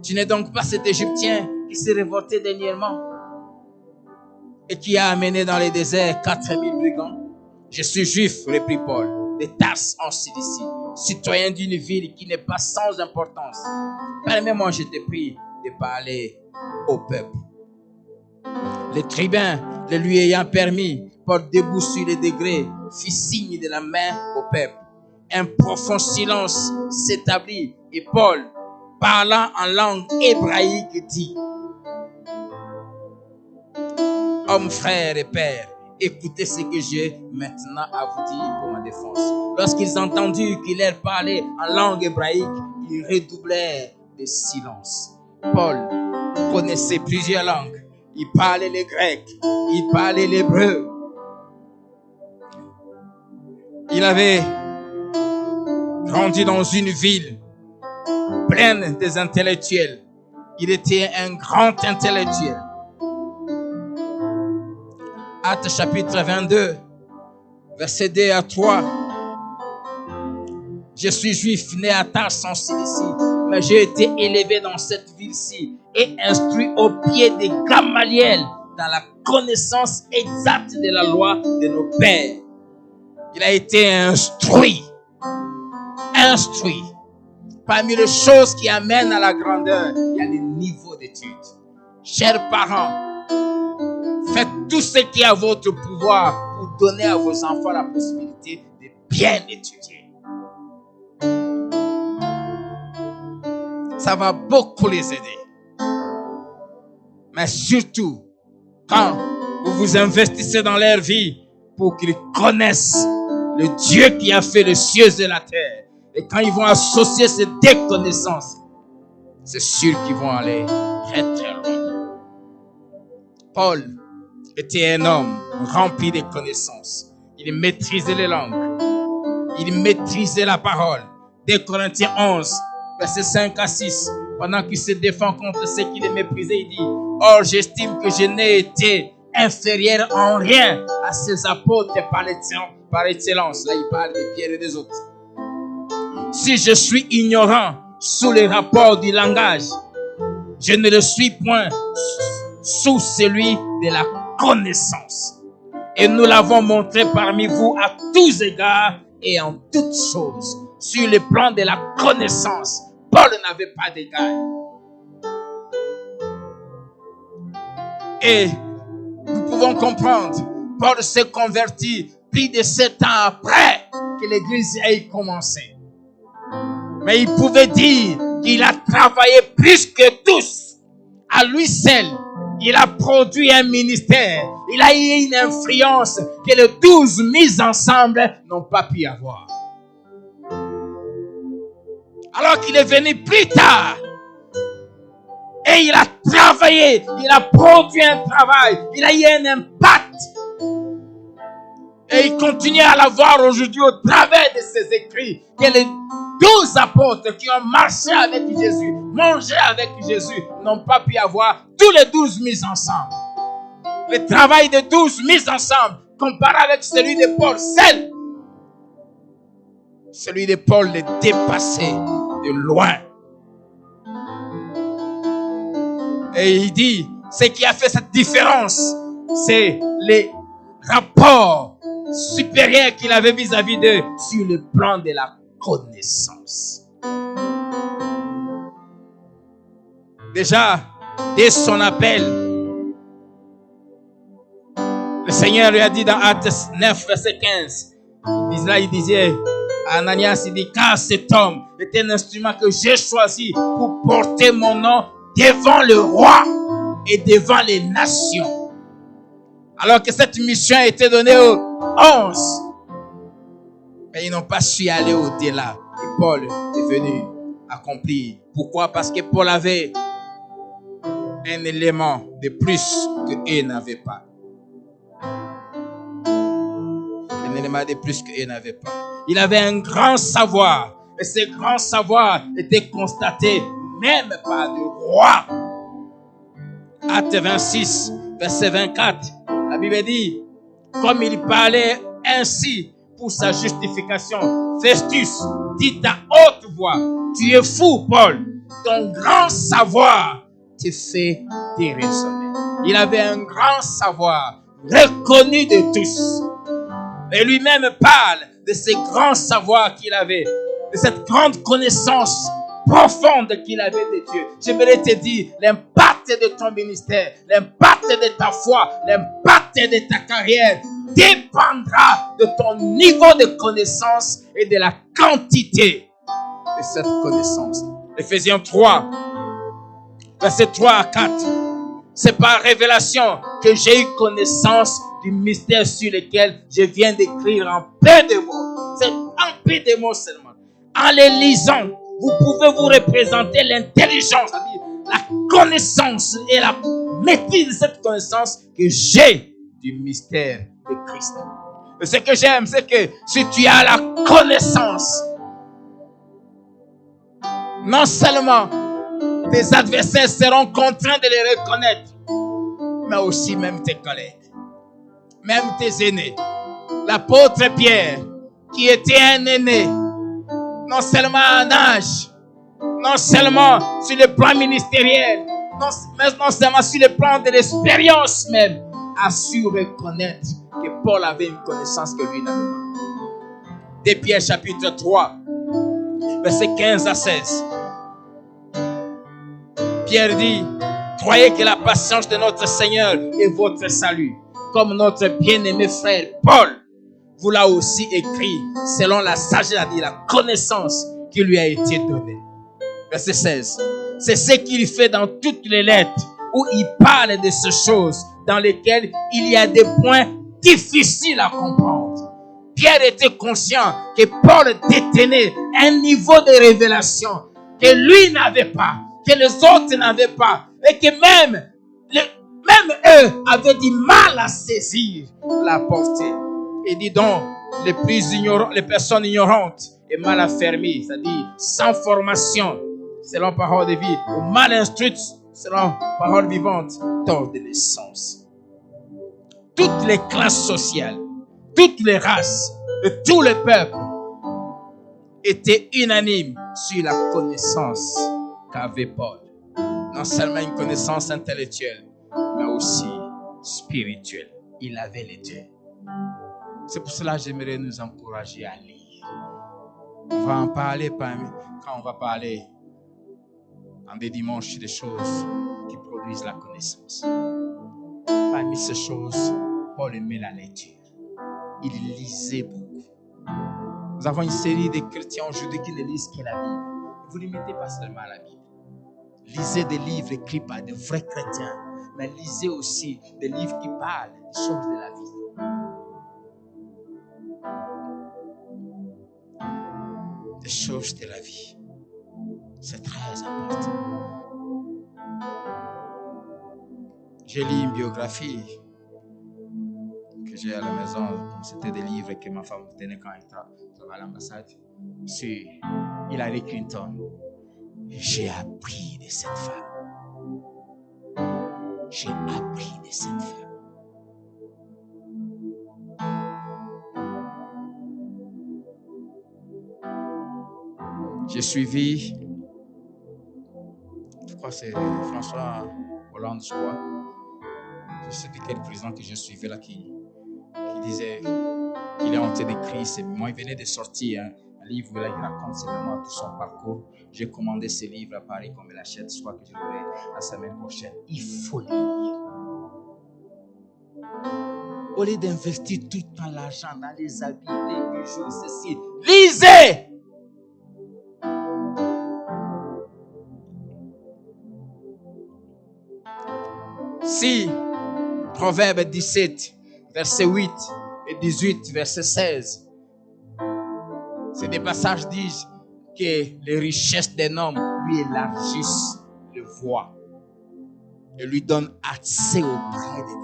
Tu n'es donc pas cet Égyptien qui s'est révolté dernièrement et qui a amené dans les déserts 4000 brigands? Je suis juif, reprit Paul, de Tarse en Cilicie, citoyen d'une ville qui n'est pas sans importance. Permets-moi, je te prie, de parler au peuple. Le tribun, le lui ayant permis, Paul debout sur les degrés, fit signe de la main au peuple. Un profond silence s'établit et Paul, parlant en langue hébraïque, dit: Hommes, frères et pères, écoutez ce que j'ai maintenant à vous dire pour ma défense. Lorsqu'ils entendirent qu'il leur parlait en langue hébraïque, ils redoublèrent de silence. Paul connaissait plusieurs langues. Il parlait le grec, il parlait l'hébreu. Il avait grandi dans une ville pleine des intellectuels. Il était un grand intellectuel. Actes chapitre 22, verset 2 à 3. Je suis juif, né à Tarse en Cilicie, mais j'ai été élevé dans cette ville-ci et instruit au pied de Gamaliel dans la connaissance exacte de la loi de nos pères. Il a été instruit. Parmi les choses qui amènent à la grandeur, il y a le niveau d'études. Chers parents, faites tout ce qui est à votre pouvoir pour donner à vos enfants la possibilité de bien étudier. Ça va beaucoup les aider. Mais surtout, quand vous vous investissez dans leur vie pour qu'ils connaissent le Dieu qui a fait les cieux et la terre, et quand ils vont associer ces deux connaissances, c'est sûr qu'ils vont aller très très loin. Paul était un homme rempli de connaissances. Il maîtrisait les langues. Il maîtrisait la parole. 2 Corinthiens 11, versets 5 à 6. Pendant qu'il se défend contre ceux qui les méprisaient, il dit: Or, j'estime que je n'ai été inférieur en rien à ces apôtres par excellence. Là, il parle des Pierre et des autres. Si je suis ignorant sous les rapports du langage, je ne le suis point sous celui de la connaissance. Et nous l'avons montré parmi vous à tous égards et en toutes choses. Sur le plan de la connaissance, Paul n'avait pas d'égal. Et nous pouvons comprendre, Paul s'est converti plus de 7 ans après que l'église ait commencé. Mais il pouvait dire qu'il a travaillé plus que tous. À lui seul, il a produit un ministère. Il a eu une influence que les 12 mises ensemble n'ont pas pu avoir. Alors qu'il est venu plus tard. Et il a travaillé. Il a produit un travail. Il a eu un impact. Et il continue à l'avoir aujourd'hui au travers de ses écrits. Que les 12 apôtres qui ont marché avec Jésus, mangé avec Jésus, n'ont pas pu avoir tous les 12 mis ensemble. Le travail de 12 mis ensemble, comparé avec celui de Paul seul, celui de Paul les dépassait de loin. Et il dit, ce qui a fait cette différence, c'est les rapports supérieurs qu'il avait vis-à-vis d'eux sur le plan de la connaissance. Déjà, dès son appel, Seigneur lui a dit dans Actes 9, verset 15. Il disait à Ananias, il dit, car cet homme est un instrument que j'ai choisi pour porter mon nom devant le roi et devant les nations. Alors que cette mission a été donnée aux 11. Mais ils n'ont pas su aller au-delà. Et Paul est venu accomplir. Pourquoi? Parce que Paul avait un élément de plus qu'eux n'avaient pas. Un élément de plus qu'eux n'avaient pas. Il avait un grand savoir. Et ce grand savoir était constaté même par le roi. Acte 26, verset 24. La Bible dit, comme il parlait ainsi pour sa justification, Festus dit à haute voix, tu es fou, Paul. Ton grand savoir te fait déraisonner. Il avait un grand savoir, reconnu de tous. Et lui-même parle de ce grand savoir qu'il avait, de cette grande connaissance profonde qu'il avait de Dieu. J'aimerais te dire, l'impact de ton ministère, l'impact de ta foi, l'impact de ta carrière dépendra de ton niveau de connaissance et de la quantité de cette connaissance. Éphésiens 3, verset 3 à 4. C'est par révélation que j'ai eu connaissance du mystère sur lequel je viens d'écrire en peu de mots. C'est en peu de mots seulement. En les lisant, vous pouvez vous représenter l'intelligence, la connaissance et la maîtrise de cette connaissance que j'ai du mystère de Christ. Et ce que j'aime, c'est que si tu as la connaissance, non seulement tes adversaires seront contraints de les reconnaître, mais aussi même tes collègues, même tes aînés. L'apôtre Pierre, qui était un aîné, non seulement en âge, non seulement sur le plan ministériel, mais non seulement sur le plan de l'expérience même, a su reconnaître que Paul avait une connaissance que lui n'avait pas. De Pierre chapitre 3, verset 15 à 16. Pierre dit, croyez que la patience de notre Seigneur est votre salut. Comme notre bien-aimé frère Paul vous l'a aussi écrit, selon la sagesse, la connaissance qui lui a été donnée. Verset 16. C'est ce qu'il fait dans toutes les lettres, où il parle de ces choses dans lesquelles il y a des points difficiles à comprendre. Pierre était conscient que Paul détenait un niveau de révélation que lui n'avait pas, que les autres n'avaient pas, et que même eux avaient du mal à saisir la portée. Et dis donc, les personnes ignorantes et mal affermies, c'est-à-dire sans formation, selon parole de vie, ou mal instruites, selon parole vivante, tordent de naissance. Toutes les classes sociales, toutes les races, et tous les peuples étaient unanimes sur la connaissance qu'avait Paul. Non seulement une connaissance intellectuelle, mais aussi spirituelle. Il avait les deux. C'est pour cela que j'aimerais nous encourager à lire. On va en parler quand on va parler en des dimanches des choses qui produisent la connaissance. Parmi ces choses, Paul aimait la lecture. Il lisait beaucoup. Nous avons une série de chrétiens aujourd'hui qui ne lisent que la Bible. Vous ne limitez pas seulement à la Bible. Lisez des livres écrits par de vrais chrétiens, mais lisez aussi des livres qui parlent des choses de la vie. Des choses de la vie. C'est très important. J'ai lu une biographie que j'ai à la maison, comme c'était des livres que ma femme tenait quand elle travaillait à l'ambassade, sur Hillary Clinton. J'ai appris de cette femme. J'ai appris de cette femme. J'ai suivi, je crois que c'est François Hollande, je crois. Je ne sais plus quel président que je suivais là qui disait qu'il est en train d'écrire. Moi, il venait de sortir un livre où là, il raconte simplement tout son parcours. J'ai commandé ce livre à Paris qu'on me l'achète. Je crois que je l'aurai la semaine prochaine. Il faut lire. Au lieu d'investir tout le temps l'argent dans les habits, les bijoux, ceci, lisez. Si Proverbe 17, verset 8 et 18, verset 16, c'est des passages qui disent que les richesses d'un homme lui élargissent le voie et lui donnent accès auprès des grands.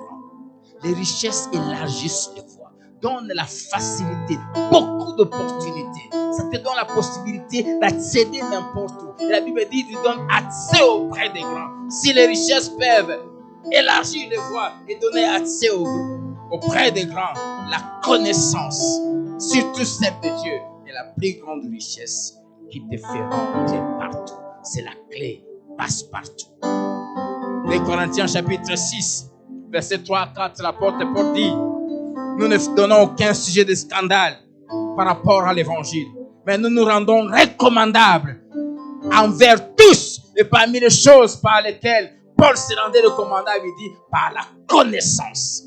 Les richesses élargissent le voie, donnent la facilité, beaucoup d'opportunités. Ça te donne la possibilité d'accéder n'importe où. Et la Bible dit qu'il donne accès auprès des grands. Si les richesses peuvent élargir les voies et donner accès auprès des grands, la connaissance, surtout celle de Dieu, est la plus grande richesse qui te fera entrer partout. C'est la clé, passe partout. Les Corinthiens chapitre 6, verset 3 à 4, l'apôtre Paul dit: nous ne donnons aucun sujet de scandale par rapport à l'évangile, mais nous nous rendons recommandables envers tous, et parmi les choses par lesquelles Paul se rendait recommandable, il dit par la connaissance.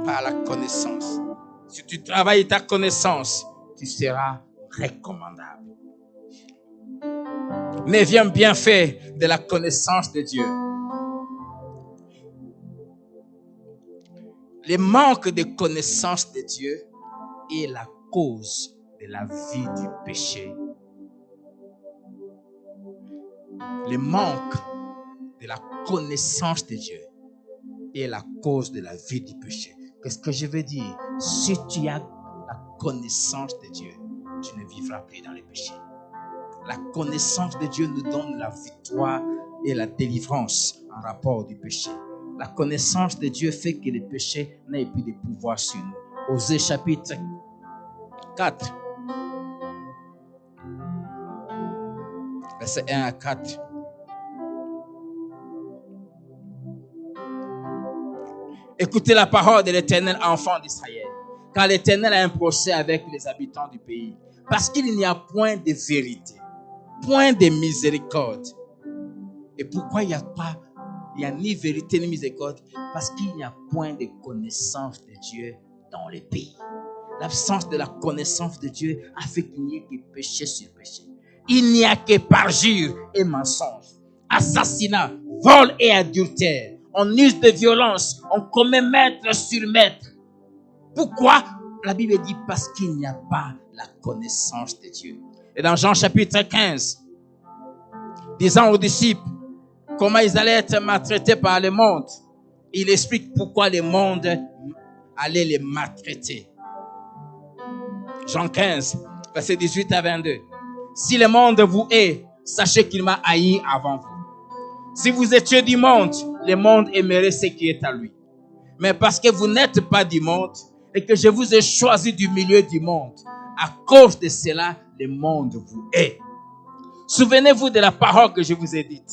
Par la connaissance. Si tu travailles ta connaissance, tu seras recommandable. Neuvième bienfait de la connaissance de Dieu. Le manque de connaissance de Dieu est la cause de la vie du péché. Le manque de la connaissance de Dieu est la cause de la vie du péché. Qu'est-ce que je veux dire? Si tu as la connaissance de Dieu, tu ne vivras plus dans le péché. La connaissance de Dieu nous donne la victoire et la délivrance en rapport du péché. La connaissance de Dieu fait que le péché n'ait plus de pouvoir sur nous. Osée chapitre 4, verset 1 à 4. Écoutez la parole de l'Éternel, enfant d'Israël, car l'Éternel a un procès avec les habitants du pays, parce qu'il n'y a point de vérité, point de miséricorde. Et pourquoi il n'y a ni vérité ni miséricorde? Parce qu'il n'y a point de connaissance de Dieu dans le pays. L'absence de la connaissance de Dieu a fait qu'il n'y ait que péché sur péché. Il n'y a que parjure et mensonge, assassinat, vol et adultère. On use de violence, on commet maître sur maître. Pourquoi? La Bible dit parce qu'il n'y a pas la connaissance de Dieu. Et dans Jean chapitre 15, disant aux disciples comment ils allaient être maltraités par le monde, il explique pourquoi le monde allait les maltraiter. Jean 15, verset 18 à 22. Si le monde vous hait, sachez qu'il m'a haï avant vous. Si vous étiez du monde, le monde aimerait ce qui est à lui. Mais parce que vous n'êtes pas du monde et que je vous ai choisi du milieu du monde, à cause de cela, le monde vous hait. Souvenez-vous de la parole que je vous ai dite.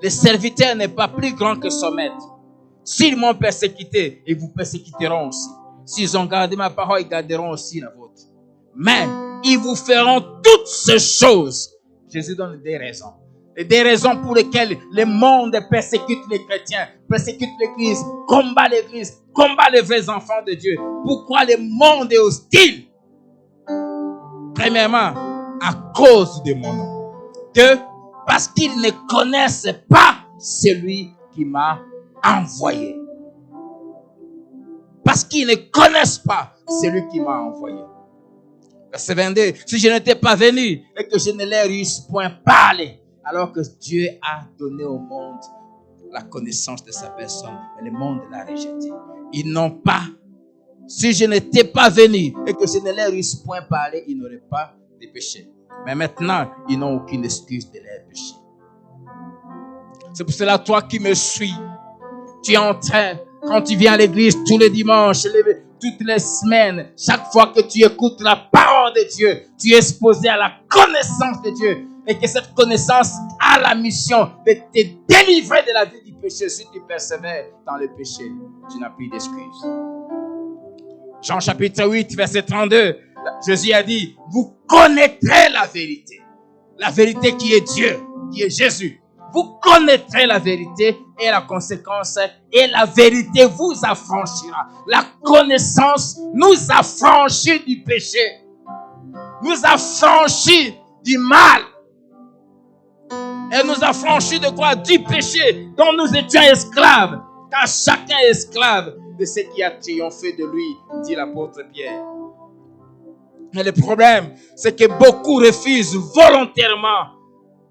Le serviteur n'est pas plus grand que son maître. S'ils m'ont persécuté, ils vous persécuteront aussi. S'ils ont gardé ma parole, ils garderont aussi la vôtre. Mais ils vous feront toutes ces choses. Jésus donne des raisons. Et des raisons pour lesquelles le monde persécute les chrétiens, persécute l'église, combat les vrais enfants de Dieu. Pourquoi le monde est hostile? Premièrement, à cause de mon nom. Deux, parce qu'ils ne connaissent pas celui qui m'a envoyé. Parce qu'ils ne connaissent pas celui qui m'a envoyé. Verset 22. Si je n'étais pas venu et que je ne leur eusse point parlé, alors que Dieu a donné au monde la connaissance de sa personne, mais le monde l'a rejeté. Ils n'ont pas. Si je n'étais pas venu et que je ne leur eusse point parlé, ils n'auraient pas de péché. Mais maintenant, ils n'ont aucune excuse de leur péché. C'est pour cela, toi qui me suis, tu es en train, quand tu viens à l'église tous les dimanches, toutes les semaines, chaque fois que tu écoutes la parole de Dieu, tu es exposé à la connaissance de Dieu. Et que cette connaissance a la mission de te délivrer de la vie du péché. Si tu persévères dans le péché, tu n'as plus d'excuses. Jean chapitre 8, verset 32, Jésus a dit, vous connaîtrez la vérité. La vérité qui est Dieu, qui est Jésus. vous connaîtrez la vérité et la conséquence, et la vérité vous affranchira. La connaissance nous affranchit du péché, nous affranchit du mal, et nous affranchit de quoi? Du péché dont nous étions esclaves, car chacun est esclave de ce qui a triomphé de lui, dit l'apôtre Pierre. Mais le problème, c'est que beaucoup refusent volontairement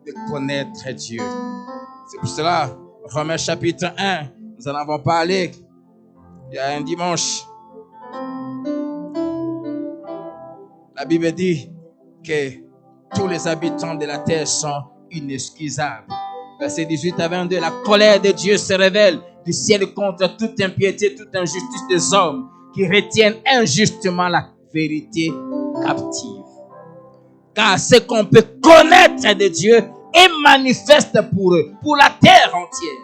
de connaître Dieu. C'est pour cela, Romains chapitre 1, nous en avons parlé il y a un dimanche. La Bible dit que tous les habitants de la terre sont inexcusables. Verset 18 à 22, la colère de Dieu se révèle du ciel contre toute impiété, toute injustice des hommes qui retiennent injustement la vérité captive. Car ce qu'on peut connaître de Dieu est manifeste pour eux, pour la terre entière.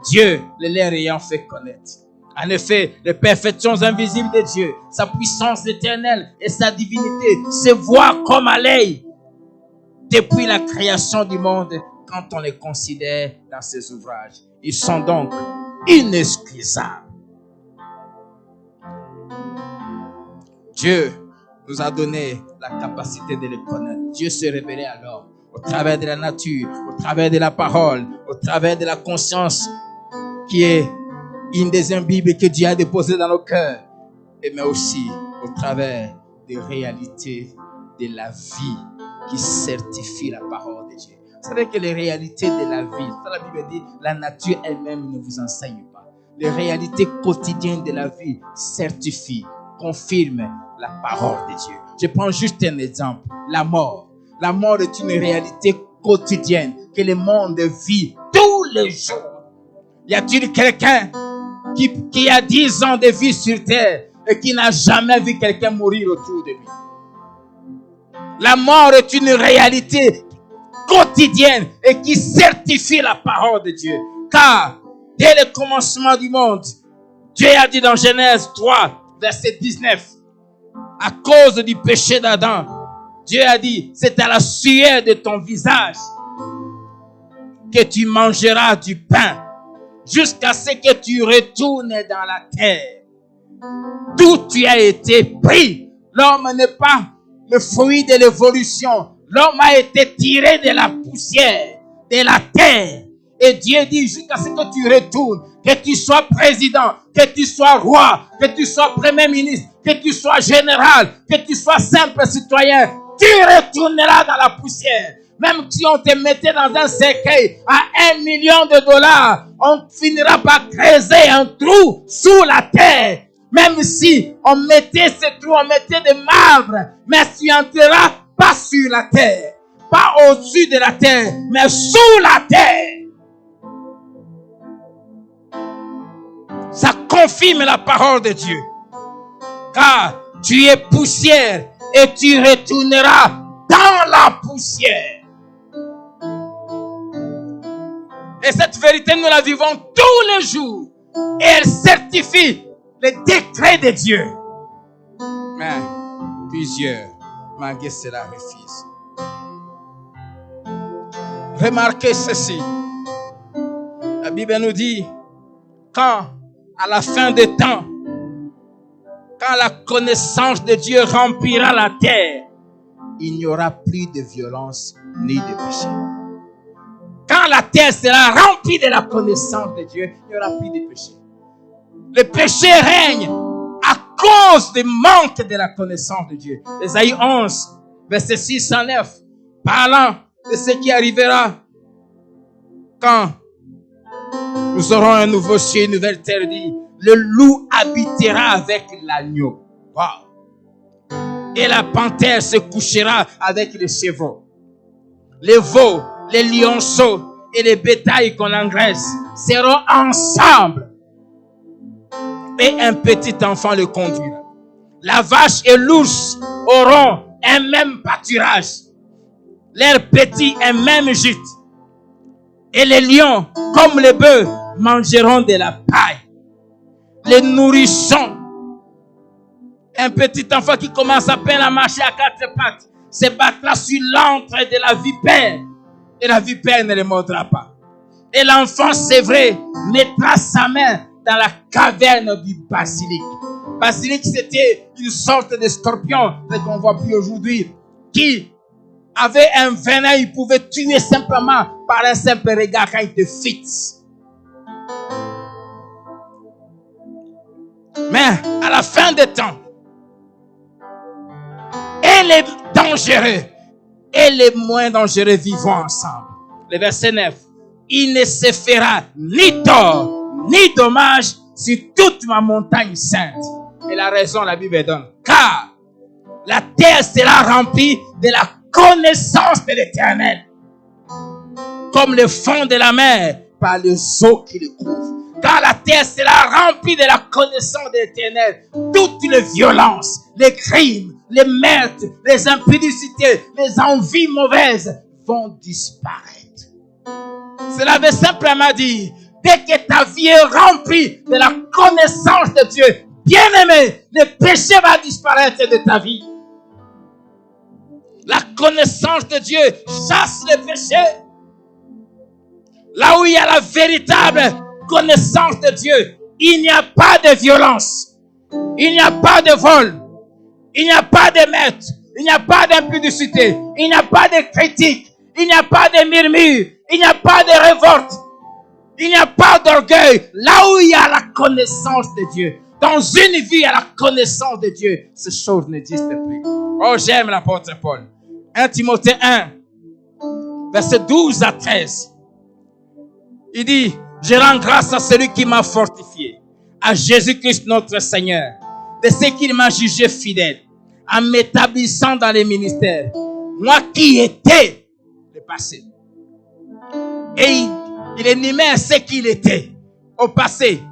Dieu le leur ayant fait connaître. En effet, les perfections invisibles de Dieu, sa puissance éternelle et sa divinité se voient comme à l'œil depuis la création du monde quand on les considère dans ses ouvrages. Ils sont donc inexcusables. Dieu nous a donné la capacité de les connaître. Dieu se révélait alors au travers de la nature, au travers de la parole, au travers de la conscience qui est une des Bibles que Dieu a déposées dans nos cœurs, mais aussi au travers des réalités de la vie qui certifient la parole de Dieu. Vous savez que les réalités de la vie, ça la Bible dit, la nature elle-même ne vous enseigne pas. Les réalités quotidiennes de la vie certifient, confirment la parole de Dieu. Je prends juste un exemple, la mort. La mort est une réalité quotidienne que le monde vit tous les jours. Y a-t-il quelqu'un qui a 10 ans de vie sur terre et qui n'a jamais vu quelqu'un mourir autour de lui? La mort est une réalité quotidienne et qui certifie la parole de Dieu. Car dès le commencement du monde, Dieu a dit dans Genèse 3, verset 19, à cause du péché d'Adam, Dieu a dit, c'est à la sueur de ton visage que tu mangeras du pain jusqu'à ce que tu retournes dans la terre d'où tu as été pris. L'homme n'est pas le fruit de l'évolution. L'homme a été tiré de la poussière, de la terre. Et Dieu dit jusqu'à ce que tu retournes, que tu sois président, que tu sois roi, que tu sois premier ministre, que tu sois général, que tu sois simple citoyen, tu retourneras dans la poussière. Même si on te mettait dans un cercueil à $1 million, on finira par creuser un trou sous la terre. Même si on mettait ce trou, on mettait des marbre, mais tu entreras pas sur la terre, pas au-dessus de la terre, mais sous la terre. Ça confirme la parole de Dieu. Car tu es poussière et tu retourneras dans la poussière. Et cette vérité, nous la vivons tous les jours. Et elle certifie les décrets de Dieu. Mais plusieurs, malgré cela, refusent. Remarquez ceci. La Bible nous dit, quand à la fin des temps, quand la connaissance de Dieu remplira la terre, il n'y aura plus de violence ni de péché. Quand la terre sera remplie de la connaissance de Dieu, il n'y aura plus de péché. Le péché règne à cause du manque de la connaissance de Dieu. Ésaïe 11, verset 6 à 9, parlant de ce qui arrivera quand nous aurons un nouveau ciel, une nouvelle terre, dit, le loup habitera avec l'agneau. Wow. Et la panthère se couchera avec les chevaux. Les veaux, les lionceaux et les bétails qu'on engraisse seront ensemble. Et un petit enfant le conduira. La vache et l'ours auront un même pâturage. Leurs petits un même gîte. Et les lions, comme les bœufs, mangeront de la paille. Les nourrissons. Un petit enfant qui commence à peine à marcher à 4 pattes se battra sur l'antre de la vipère. Et la vipère ne le mordra pas. Et l'enfant, c'est vrai, mettra sa main dans la caverne du basilic. Basilic, c'était une sorte de scorpion, qu'on ne voit plus aujourd'hui, qui avait un venin, il pouvait tuer simplement par un simple regard quand il te fixe. Mais à la fin des temps, et les dangereux et les moins dangereux vivons ensemble. Le verset 9. Il ne se fera ni tort, ni dommage sur toute ma montagne sainte. Et la raison, la Bible donne. Car la terre sera remplie de la connaissance de l'Éternel. Comme le fond de la mer par les eaux qui le couvrent. Car la terre sera remplie de la connaissance de l'Éternel. Toutes les violences, les crimes, les meurtres, les impudicités, les envies mauvaises vont disparaître. Cela veut simplement dire, dès que ta vie est remplie de la connaissance de Dieu, bien-aimé, le péché va disparaître de ta vie. La connaissance de Dieu chasse le péché. Là où il y a la véritable connaissance de Dieu, il n'y a pas de violence, il n'y a pas de vol, il n'y a pas de meurtre, il n'y a pas d'impudicité, il n'y a pas de critique, il n'y a pas de murmure, il n'y a pas de révolte, il n'y a pas d'orgueil. Là où il y a la connaissance de Dieu, dans une vie, il y a la connaissance de Dieu, ces choses n'existent plus. Oh, j'aime l'apôtre Paul. 1 Timothée 1, verset 12 à 13. Il dit, je rends grâce à celui qui m'a fortifié, à Jésus-Christ notre Seigneur, de ce qu'il m'a jugé fidèle, en m'établissant dans les ministères. Moi qui étais le passé. Et il énumère ce qu'il était au passé.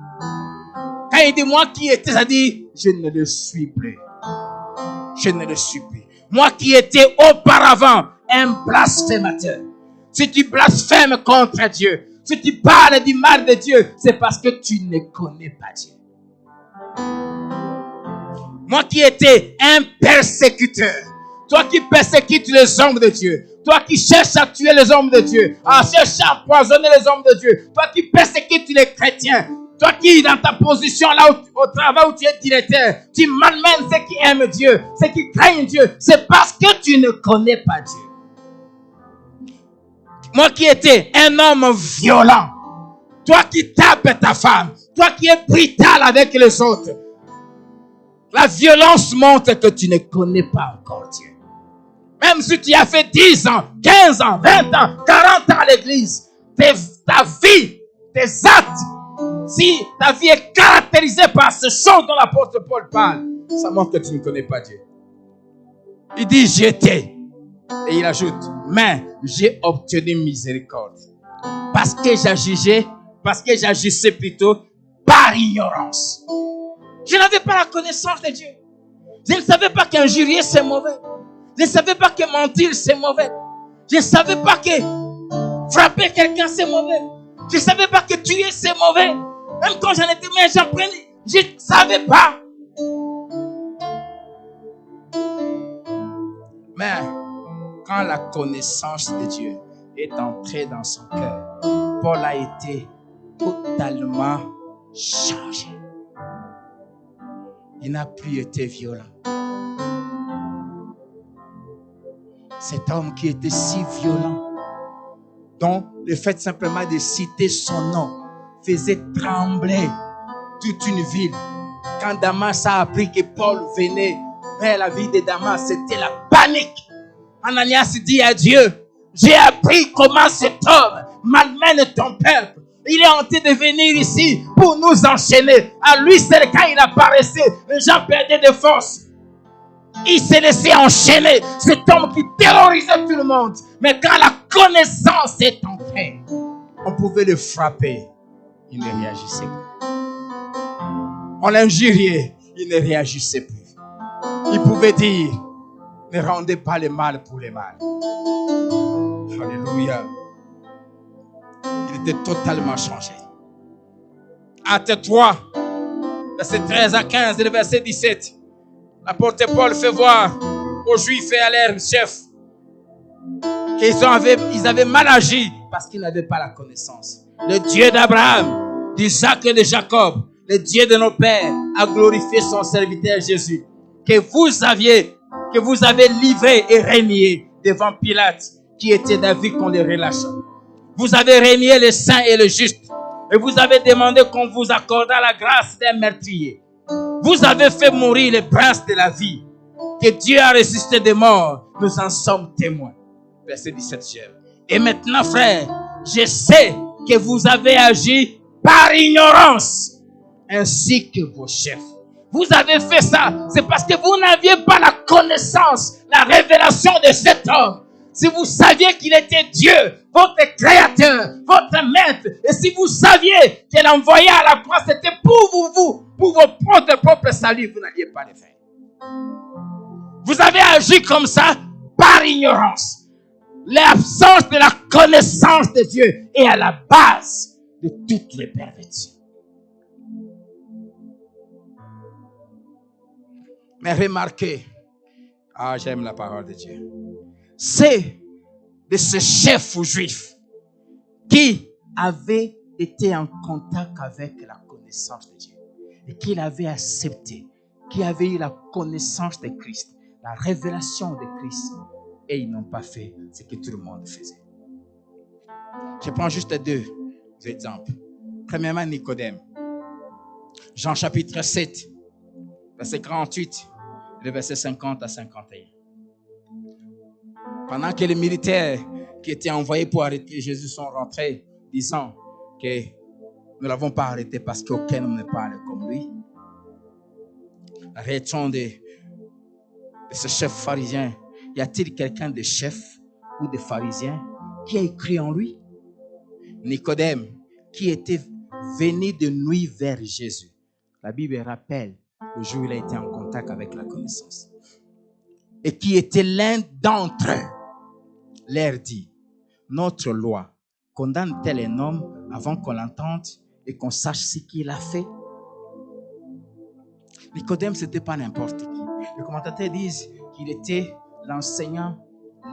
Quand il dit moi qui étais, ça dit, je ne le suis plus. Je ne le suis plus. Moi qui étais auparavant un blasphémateur. Si tu blasphèmes contre Dieu, si tu parles du mal de Dieu, c'est parce que tu ne connais pas Dieu. Moi qui étais un persécuteur, toi qui persécutes les hommes de Dieu, toi qui cherches à tuer les hommes de Dieu, à chercher à empoisonner les hommes de Dieu, toi qui persécutes les chrétiens, toi qui dans ta position là au travail où tu es directeur, tu malmènes ceux qui aiment Dieu, ceux qui craignent Dieu, c'est parce que tu ne connais pas Dieu. Moi qui étais un homme violent, toi qui tapes ta femme, toi qui es brutal avec les autres, la violence montre que tu ne connais pas encore Dieu. Même si tu as fait 10 ans, 15 ans, 20 ans, 40 ans à l'église, ta vie, tes actes, si ta vie est caractérisée par ce choses dont l'apôtre Paul parle, ça montre que tu ne connais pas Dieu. Il dit j'étais. Et il ajoute, mais j'ai obtenu miséricorde. Parce que j'agissais plutôt par ignorance. Je n'avais pas la connaissance de Dieu. Je ne savais pas qu'injurier c'est mauvais. Je ne savais pas que mentir c'est mauvais. Je ne savais pas que frapper quelqu'un c'est mauvais. Je ne savais pas que tuer c'est mauvais. Même quand j'en étais, mais j'apprenais. Je ne savais pas. Mais quand la connaissance de Dieu est entrée dans son cœur, Paul a été totalement changé. Il n'a plus été violent. Cet homme qui était si violent, dont le fait simplement de citer son nom faisait trembler toute une ville. Quand Damas a appris que Paul venait vers la ville de Damas, c'était la panique. Ananias dit à Dieu, j'ai appris comment cet homme malmène ton peuple. Il est en train de venir ici pour nous enchaîner. À lui, c'est quand il apparaissait, les gens perdaient de force. Il s'est laissé enchaîner. Cet homme qui terrorisait tout le monde. Mais quand la connaissance est entrée, on pouvait le frapper. Il ne réagissait plus. On l'injuriait. Il ne réagissait plus. Il pouvait dire, ne rendez pas le mal pour le mal. Alléluia. Il était totalement changé. Acte 3, verset 13 à 15 et le verset 17. L'apôtre Paul fait voir aux Juifs et à leurs chefs qu'ils avaient mal agi parce qu'ils n'avaient pas la connaissance. le Dieu d'Abraham, d'Isaac et de Jacob, le Dieu de nos pères, a glorifié son serviteur Jésus, que vous avez livré et régné devant Pilate, qui était d'avis qu'on le relâche. Vous avez régné le saint et le juste, et vous avez demandé qu'on vous accordât la grâce d'un meurtrier. Vous avez fait mourir le prince de la vie, que Dieu a ressuscité des morts. Nous en sommes témoins. Verset 17. Et maintenant, frère, je sais que vous avez agi par ignorance, ainsi que vos chefs. Vous avez fait ça, c'est parce que vous n'aviez pas la connaissance, la révélation de cet homme. Si vous saviez qu'il était Dieu, votre créateur, votre maître, et si vous saviez qu'il envoyait à la croix, c'était pour vous, pour votre propre salut, vous n'alliez pas le faire. Vous avez agi comme ça par ignorance. L'absence de la connaissance de Dieu est à la base de toutes les perversions. Mais remarquez, j'aime la parole de Dieu. C'est de ce chef juif qui avait été en contact avec la connaissance de Dieu et qu'il avait accepté, qui avait eu la connaissance de Christ, la révélation de Christ, et ils n'ont pas fait ce que tout le monde faisait. Je prends juste deux exemples. Premièrement, Nicodème. Jean chapitre 7, verset 48, le verset 50 à 51. Pendant que les militaires qui étaient envoyés pour arrêter Jésus sont rentrés, disant que nous ne l'avons pas arrêté parce qu'aucun homme ne parle comme lui. La réaction de ce chef pharisien, y a-t-il quelqu'un de chef ou de pharisien qui a écrit en lui? Nicodème, qui était venu de nuit vers Jésus. La Bible rappelle le jour où il a été en contact avec la connaissance. Et qui était l'un d'entre eux, leur dit, notre loi condamne-t-elle un homme avant qu'on l'entende et qu'on sache ce qu'il a fait? Nicodème, ce n'était pas n'importe qui. Les commentateurs disent qu'il était l'enseignant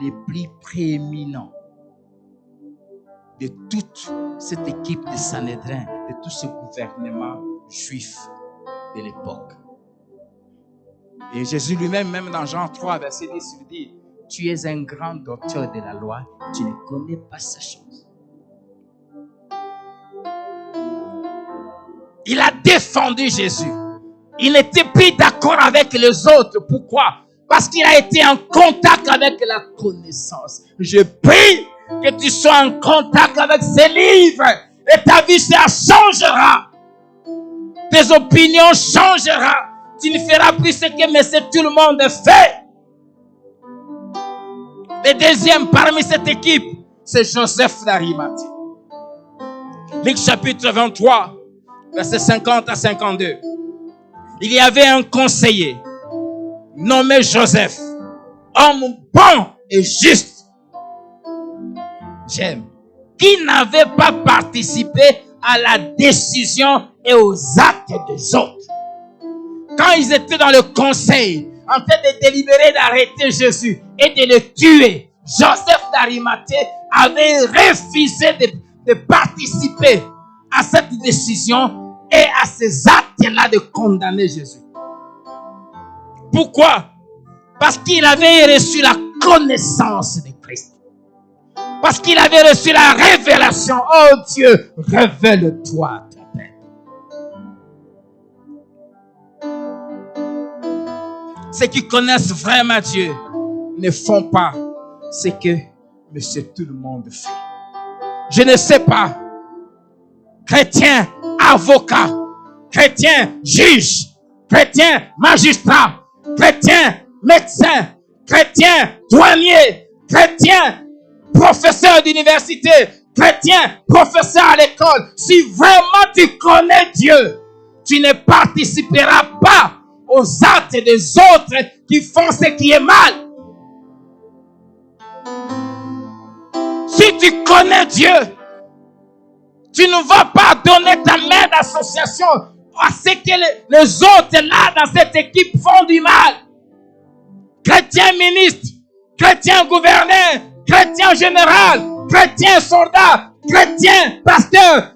le plus prééminent de toute cette équipe de Sanhédrin, de tout ce gouvernement juif de l'époque. Et Jésus lui-même, même dans Jean 3, verset 10, il dit, tu es un grand docteur de la loi, tu ne connais pas sa chose. Il a défendu Jésus. Il n'était plus d'accord avec les autres. Pourquoi? Parce qu'il a été en contact avec la connaissance. Je prie que tu sois en contact avec ces livres et ta vie, ça changera. Tes opinions changeront. Tu ne feras plus ce que monsieur tout le monde fait. Le deuxième parmi cette équipe, c'est Joseph d'Arimathie. Luc chapitre 23, verset 50 à 52. Il y avait un conseiller nommé Joseph, homme bon et juste. J'aime. Qui n'avait pas participé à la décision et aux actes des autres. Quand ils étaient dans le conseil, en train de délibérer d'arrêter Jésus et de le tuer, Joseph d'Arimathie avait refusé de participer à cette décision et à ces actes-là de condamner Jésus. Pourquoi? Parce qu'il avait reçu la connaissance de Christ. Parce qu'il avait reçu la révélation. Oh Dieu, révèle-toi ton Père. Ceux qui connaissent vraiment Dieu ne font pas ce que monsieur tout le monde fait. Je ne sais pas. Chrétien, avocat, chrétien, juge, chrétien, magistrat, chrétien, médecin, chrétien, douanier, chrétien, professeur d'université, chrétien, professeur à l'école. Si vraiment tu connais Dieu, tu ne participeras pas aux actes des autres qui font ce qui est mal. Si tu connais Dieu, tu ne vas pas donner ta main d'association à ce que les autres là dans cette équipe font du mal. Chrétien ministre, chrétien gouverneur, chrétien général, chrétien soldat, chrétien, pasteur,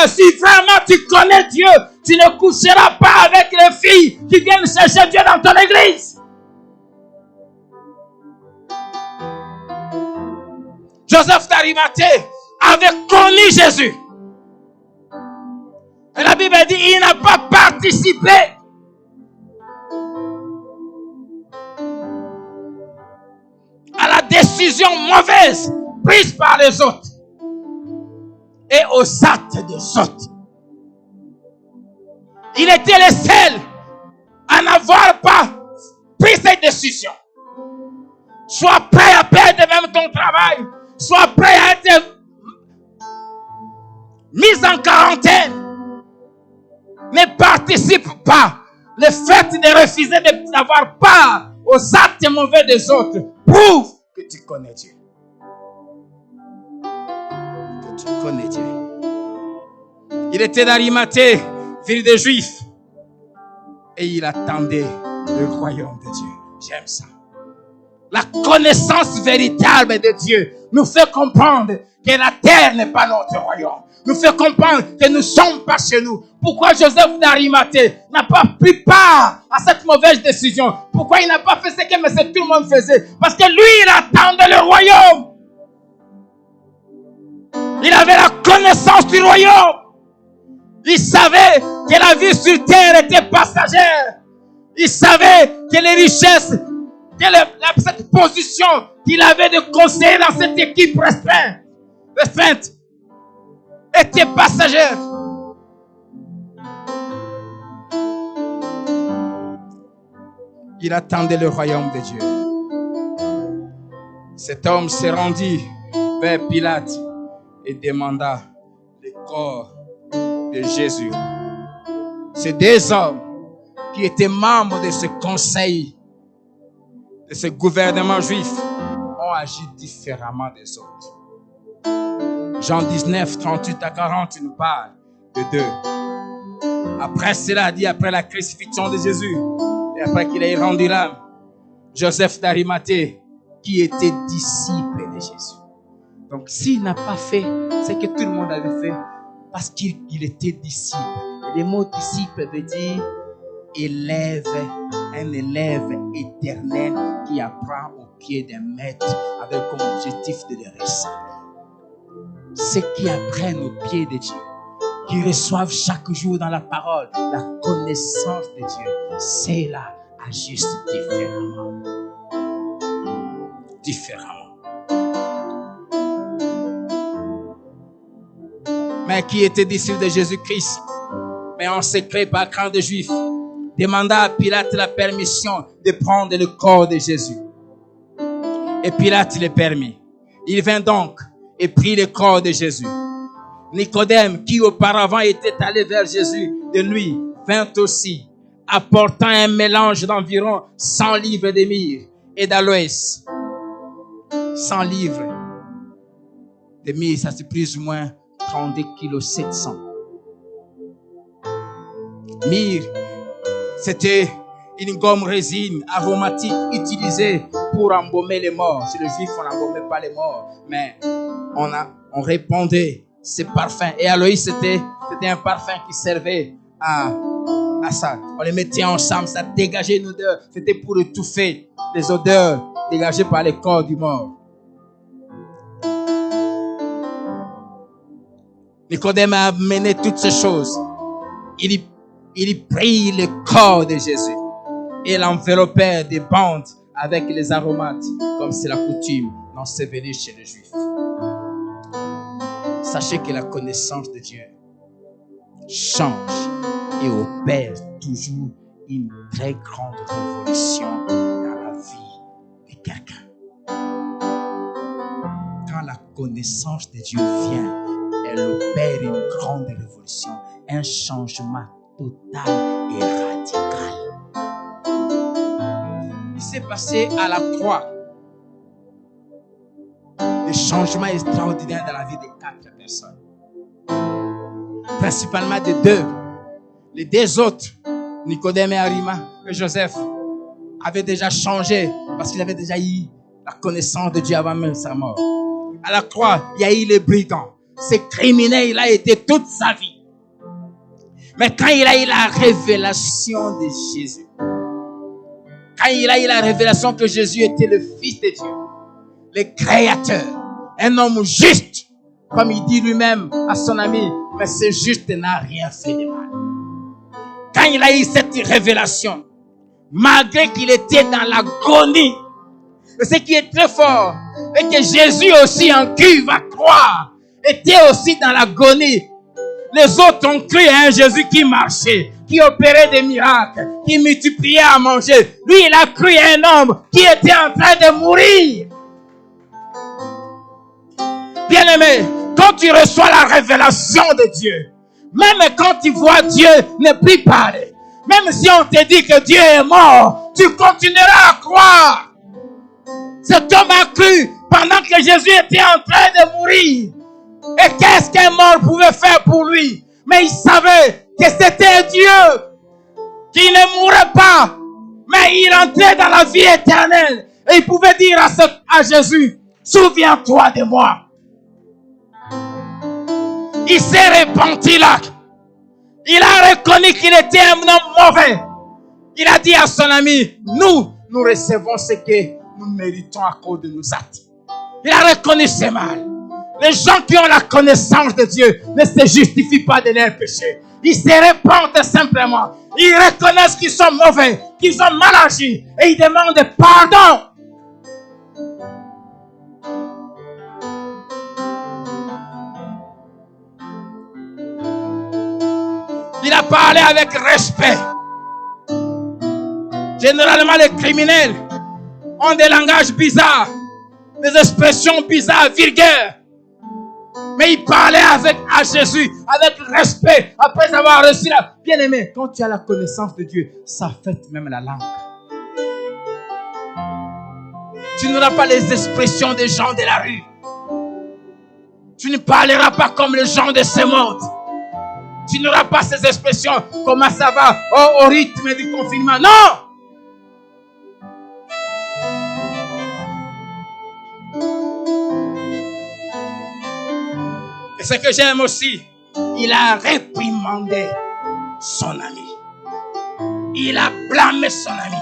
si vraiment tu connais Dieu, tu ne coucheras pas avec les filles qui viennent chercher Dieu dans ton église. Joseph d'Arimathée avait connu Jésus. Et la Bible dit il n'a pas participé à la décision mauvaise prise par les autres et aux actes des autres. Il était le seul à n'avoir pas pris cette décision. Sois prêt à perdre même ton travail. Sois prêt à être mis en quarantaine. Ne participe pas. Le fait de refuser d'avoir part aux actes mauvais des autres prouve que tu connais Dieu. Que tu connais Dieu. Il était d'Arimathée, ville de Juifs. Et il attendait le royaume de Dieu. J'aime ça. La connaissance véritable de Dieu nous fait comprendre que la terre n'est pas notre royaume. Nous fait comprendre que nous ne sommes pas chez nous. Pourquoi Joseph d'Arimathée n'a pas pris part à cette mauvaise décision? Pourquoi il n'a pas fait ce que tout le monde faisait? Parce que lui, il attendait le royaume. Il avait la connaissance du royaume. Il savait que la vie sur terre était passagère. Il savait que les richesses, que cette position qu'il avait de conseiller dans cette équipe restreinte était passagère. Il attendait le royaume de Dieu. Cet homme s'est rendu vers Pilate et demanda le corps de Jésus. Ces deux hommes qui étaient membres de ce conseil, de ce gouvernement juif, ont agi différemment des autres. Jean 19, 38 à 40 nous parle de deux. Après cela dit, après la crucifixion de Jésus, et après qu'il ait rendu l'âme, Joseph d'Arimathée, qui était disciple de Jésus. Donc s'il n'a pas fait ce que tout le monde avait fait, parce qu'il était disciple. Et le mot disciple veut dire élève, un élève éternel qui apprend au pied d'un maître avec comme objectif de le ressembler. Ceux qui apprennent au pied de Dieu, qui reçoivent chaque jour dans la parole la connaissance de Dieu, c'est là agissent différemment. Mais qui était disciple de Jésus-Christ, mais en secret par crainte des Juifs, demanda à Pilate la permission de prendre le corps de Jésus. Et Pilate le permit. Il vint donc et prit le corps de Jésus. Nicodème, qui auparavant était allé vers Jésus de nuit, vint aussi, apportant un mélange d'environ 100 livres de myrrhe et d'aloès. 100 livres de myrrhe, ça c'est plus ou moins 32 kg 700. Myrrhe, c'était une gomme résine aromatique utilisée pour embaumer les morts. Chez les Juifs, on n'embaumait pas les morts, mais on répandait ces parfums. Et aloès, c'était un parfum qui servait à ça. On les mettait ensemble, ça dégageait une odeur. C'était pour étouffer les odeurs dégagées par les corps du mort. Nicodème a amené toutes ces choses. Il prit le corps de Jésus et l'enveloppait des bandes avec les aromates, comme c'est la coutume d'ensevelir chez les Juifs. Sachez que la connaissance de Dieu change et opère toujours une très grande révolution dans la vie de quelqu'un. Quand la connaissance de Dieu vient, elle opère une grande révolution, un changement total et radical. Il s'est passé à la croix des changements extraordinaires dans la vie de 4 personnes. Principalement de 2. Les 2 autres, Nicodème et Arimathée, que Joseph avait déjà changé parce qu'il avait déjà eu la connaissance de Dieu avant même sa mort. À la croix, il y a eu les brigands. c'est criminel, il a été toute sa vie. Mais quand il a eu la révélation de Jésus, quand il a eu la révélation que Jésus était le Fils de Dieu, le Créateur, un homme juste, comme il dit lui-même à son ami, mais ce juste n'a rien fait de mal. Quand il a eu cette révélation, malgré qu'il était dans l'agonie, ce qui est très fort, et que Jésus aussi en qui va croire, était aussi dans l'agonie. Les autres ont cru à un Jésus qui marchait, qui opérait des miracles, qui multipliait à manger. Lui, il a cru à un homme qui était en train de mourir. Bien-aimé, quand tu reçois la révélation de Dieu, même quand tu vois Dieu ne plus parler, même si on te dit que Dieu est mort, tu continueras à croire. Cet homme a cru pendant que Jésus était en train de mourir. Et qu'est-ce qu'un mort pouvait faire pour lui? Mais il savait que c'était Dieu qui ne mourrait pas, mais il entrait dans la vie éternelle. Et il pouvait dire à Jésus, souviens-toi de moi. Il s'est repenti là. Il a reconnu qu'il était un homme mauvais. Il a dit à son ami, nous recevons ce que nous méritons à cause de nos actes. Il a reconnu ses mal. Les gens qui ont la connaissance de Dieu ne se justifient pas de leurs péchés. Ils se repentent simplement. Ils reconnaissent qu'ils sont mauvais, qu'ils ont mal agi et ils demandent pardon. Il a parlé avec respect. Généralement, les criminels ont des langages bizarres, des expressions bizarres, vulgaires. Mais il parlait à Jésus, avec respect, après avoir reçu la... Bien-aimé, quand tu as la connaissance de Dieu, ça affecte même la langue. Tu n'auras pas les expressions des gens de la rue. Tu ne parleras pas comme les gens de ce monde. Tu n'auras pas ces expressions, comment ça va, au rythme du confinement. Non! Et ce que j'aime aussi, il a réprimandé son ami. Il a blâmé son ami.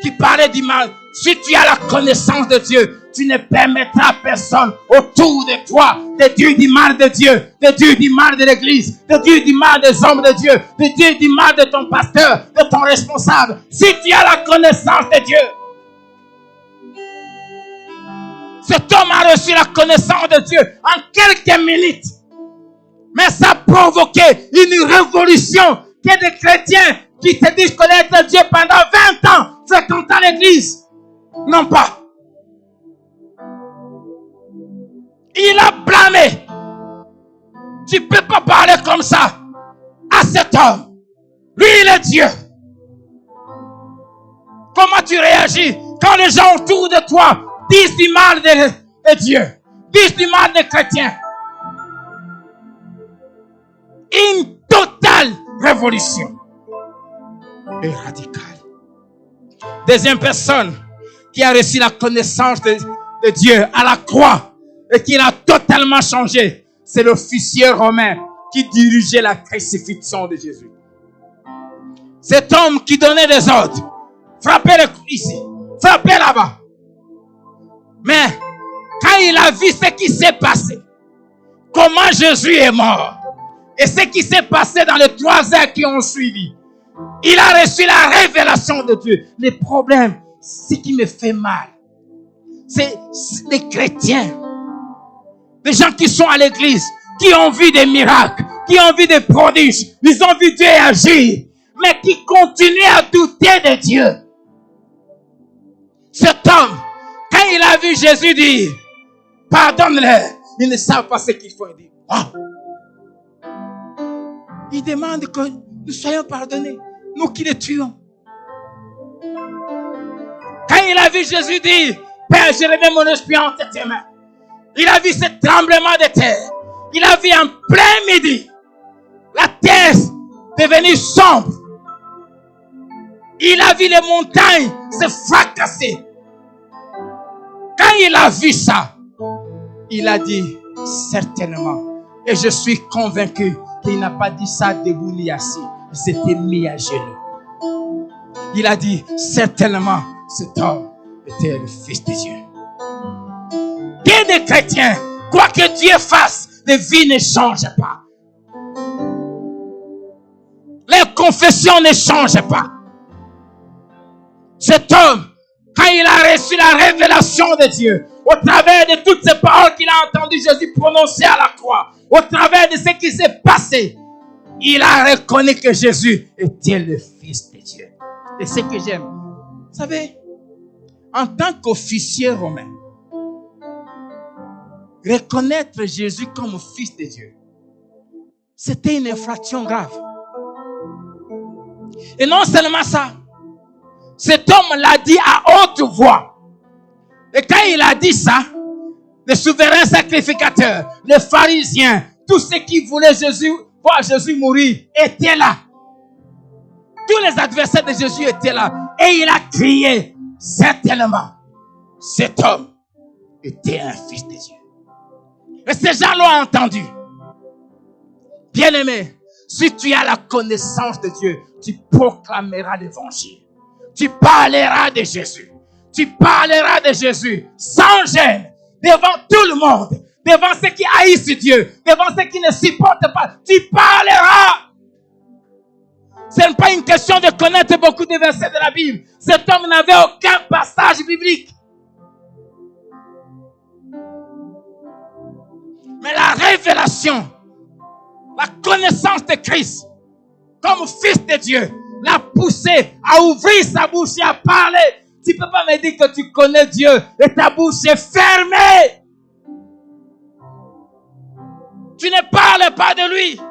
Qui parlait du mal. Si tu as la connaissance de Dieu, tu ne permettras à personne autour de toi de dire du mal de Dieu, de dire du mal de l'église, de dire du mal des hommes de Dieu, de dire du mal de ton pasteur, de ton responsable. Si tu as la connaissance de Dieu. Cet homme a reçu la connaissance de Dieu en quelques minutes. Mais ça a provoqué une révolution que des chrétiens qui se disent connaître Dieu pendant 20 ans, fréquentant l'église. Non pas. Il a blâmé. Tu ne peux pas parler comme ça à cet homme. Lui, il est Dieu. Comment tu réagis quand les gens autour de toi disent du mal de Dieu, disent du mal des chrétiens? Une totale révolution et radicale. Deuxième personne qui a reçu la connaissance de Dieu à la croix et qui l'a totalement changé, c'est l'officier romain qui dirigeait la crucifixion de Jésus. Cet homme qui donnait des ordres, frappez le cou ici, frappez là-bas. Mais quand il a vu ce qui s'est passé, comment Jésus est mort, et ce qui s'est passé dans les 3 heures qui ont suivi, il a reçu la révélation de Dieu. Le problème, ce qui me fait mal, c'est les chrétiens, les gens qui sont à l'église, qui ont vu des miracles, qui ont vu des prodiges, ils ont vu Dieu agir, mais qui continuent à douter de Dieu. Cet homme, quand il a vu Jésus dire, pardonne-leur, ils ne savent pas ce qu'il faut. Il dit, wow. Il demande que nous soyons pardonnés, nous qui les tuons. Quand il a vu Jésus dire, Père, je remets mon esprit entre tes mains. Il a vu ce tremblement de terre. Il a vu en plein midi la terre devenir sombre. Il a vu les montagnes se fracasser. Quand il a vu ça, il a dit, certainement. Et je suis convaincu qu'il n'a pas dit ça debout ni assis. Il s'était mis à genoux. Il a dit, certainement, cet homme était le Fils de Dieu. Bien des chrétiens, quoi que Dieu fasse, les vies ne changent pas. Les confessions ne changent pas. Cet homme, quand il a reçu la révélation de Dieu, au travers de toutes ces paroles qu'il a entendues Jésus prononcer à la croix, au travers de ce qui s'est passé, il a reconnu que Jésus était le Fils de Dieu. Et c'est ce que j'aime. Vous savez, en tant qu'officier romain, reconnaître Jésus comme Fils de Dieu, c'était une infraction grave. Et non seulement ça, cet homme l'a dit à haute voix. Et quand il a dit ça, les souverains sacrificateurs, les pharisiens, tous ceux qui voulaient voir Jésus mourir étaient là. Tous les adversaires de Jésus étaient là. Et il a crié, certainement, cet homme était un Fils de Dieu. Et ces gens l'ont entendu. Bien-aimé, si tu as la connaissance de Dieu, tu proclameras l'évangile. Tu parleras de Jésus. Tu parleras de Jésus sans gêne, devant tout le monde, devant ceux qui haïssent Dieu, devant ceux qui ne supportent pas. Tu parleras. Ce n'est pas une question de connaître beaucoup de versets de la Bible. Cet homme n'avait aucun passage biblique. Mais la révélation, la connaissance de Christ, comme Fils de Dieu, l'a poussé à ouvrir sa bouche et à parler. Tu ne peux pas me dire que tu connais Dieu et ta bouche est fermée. Tu ne parles pas de lui.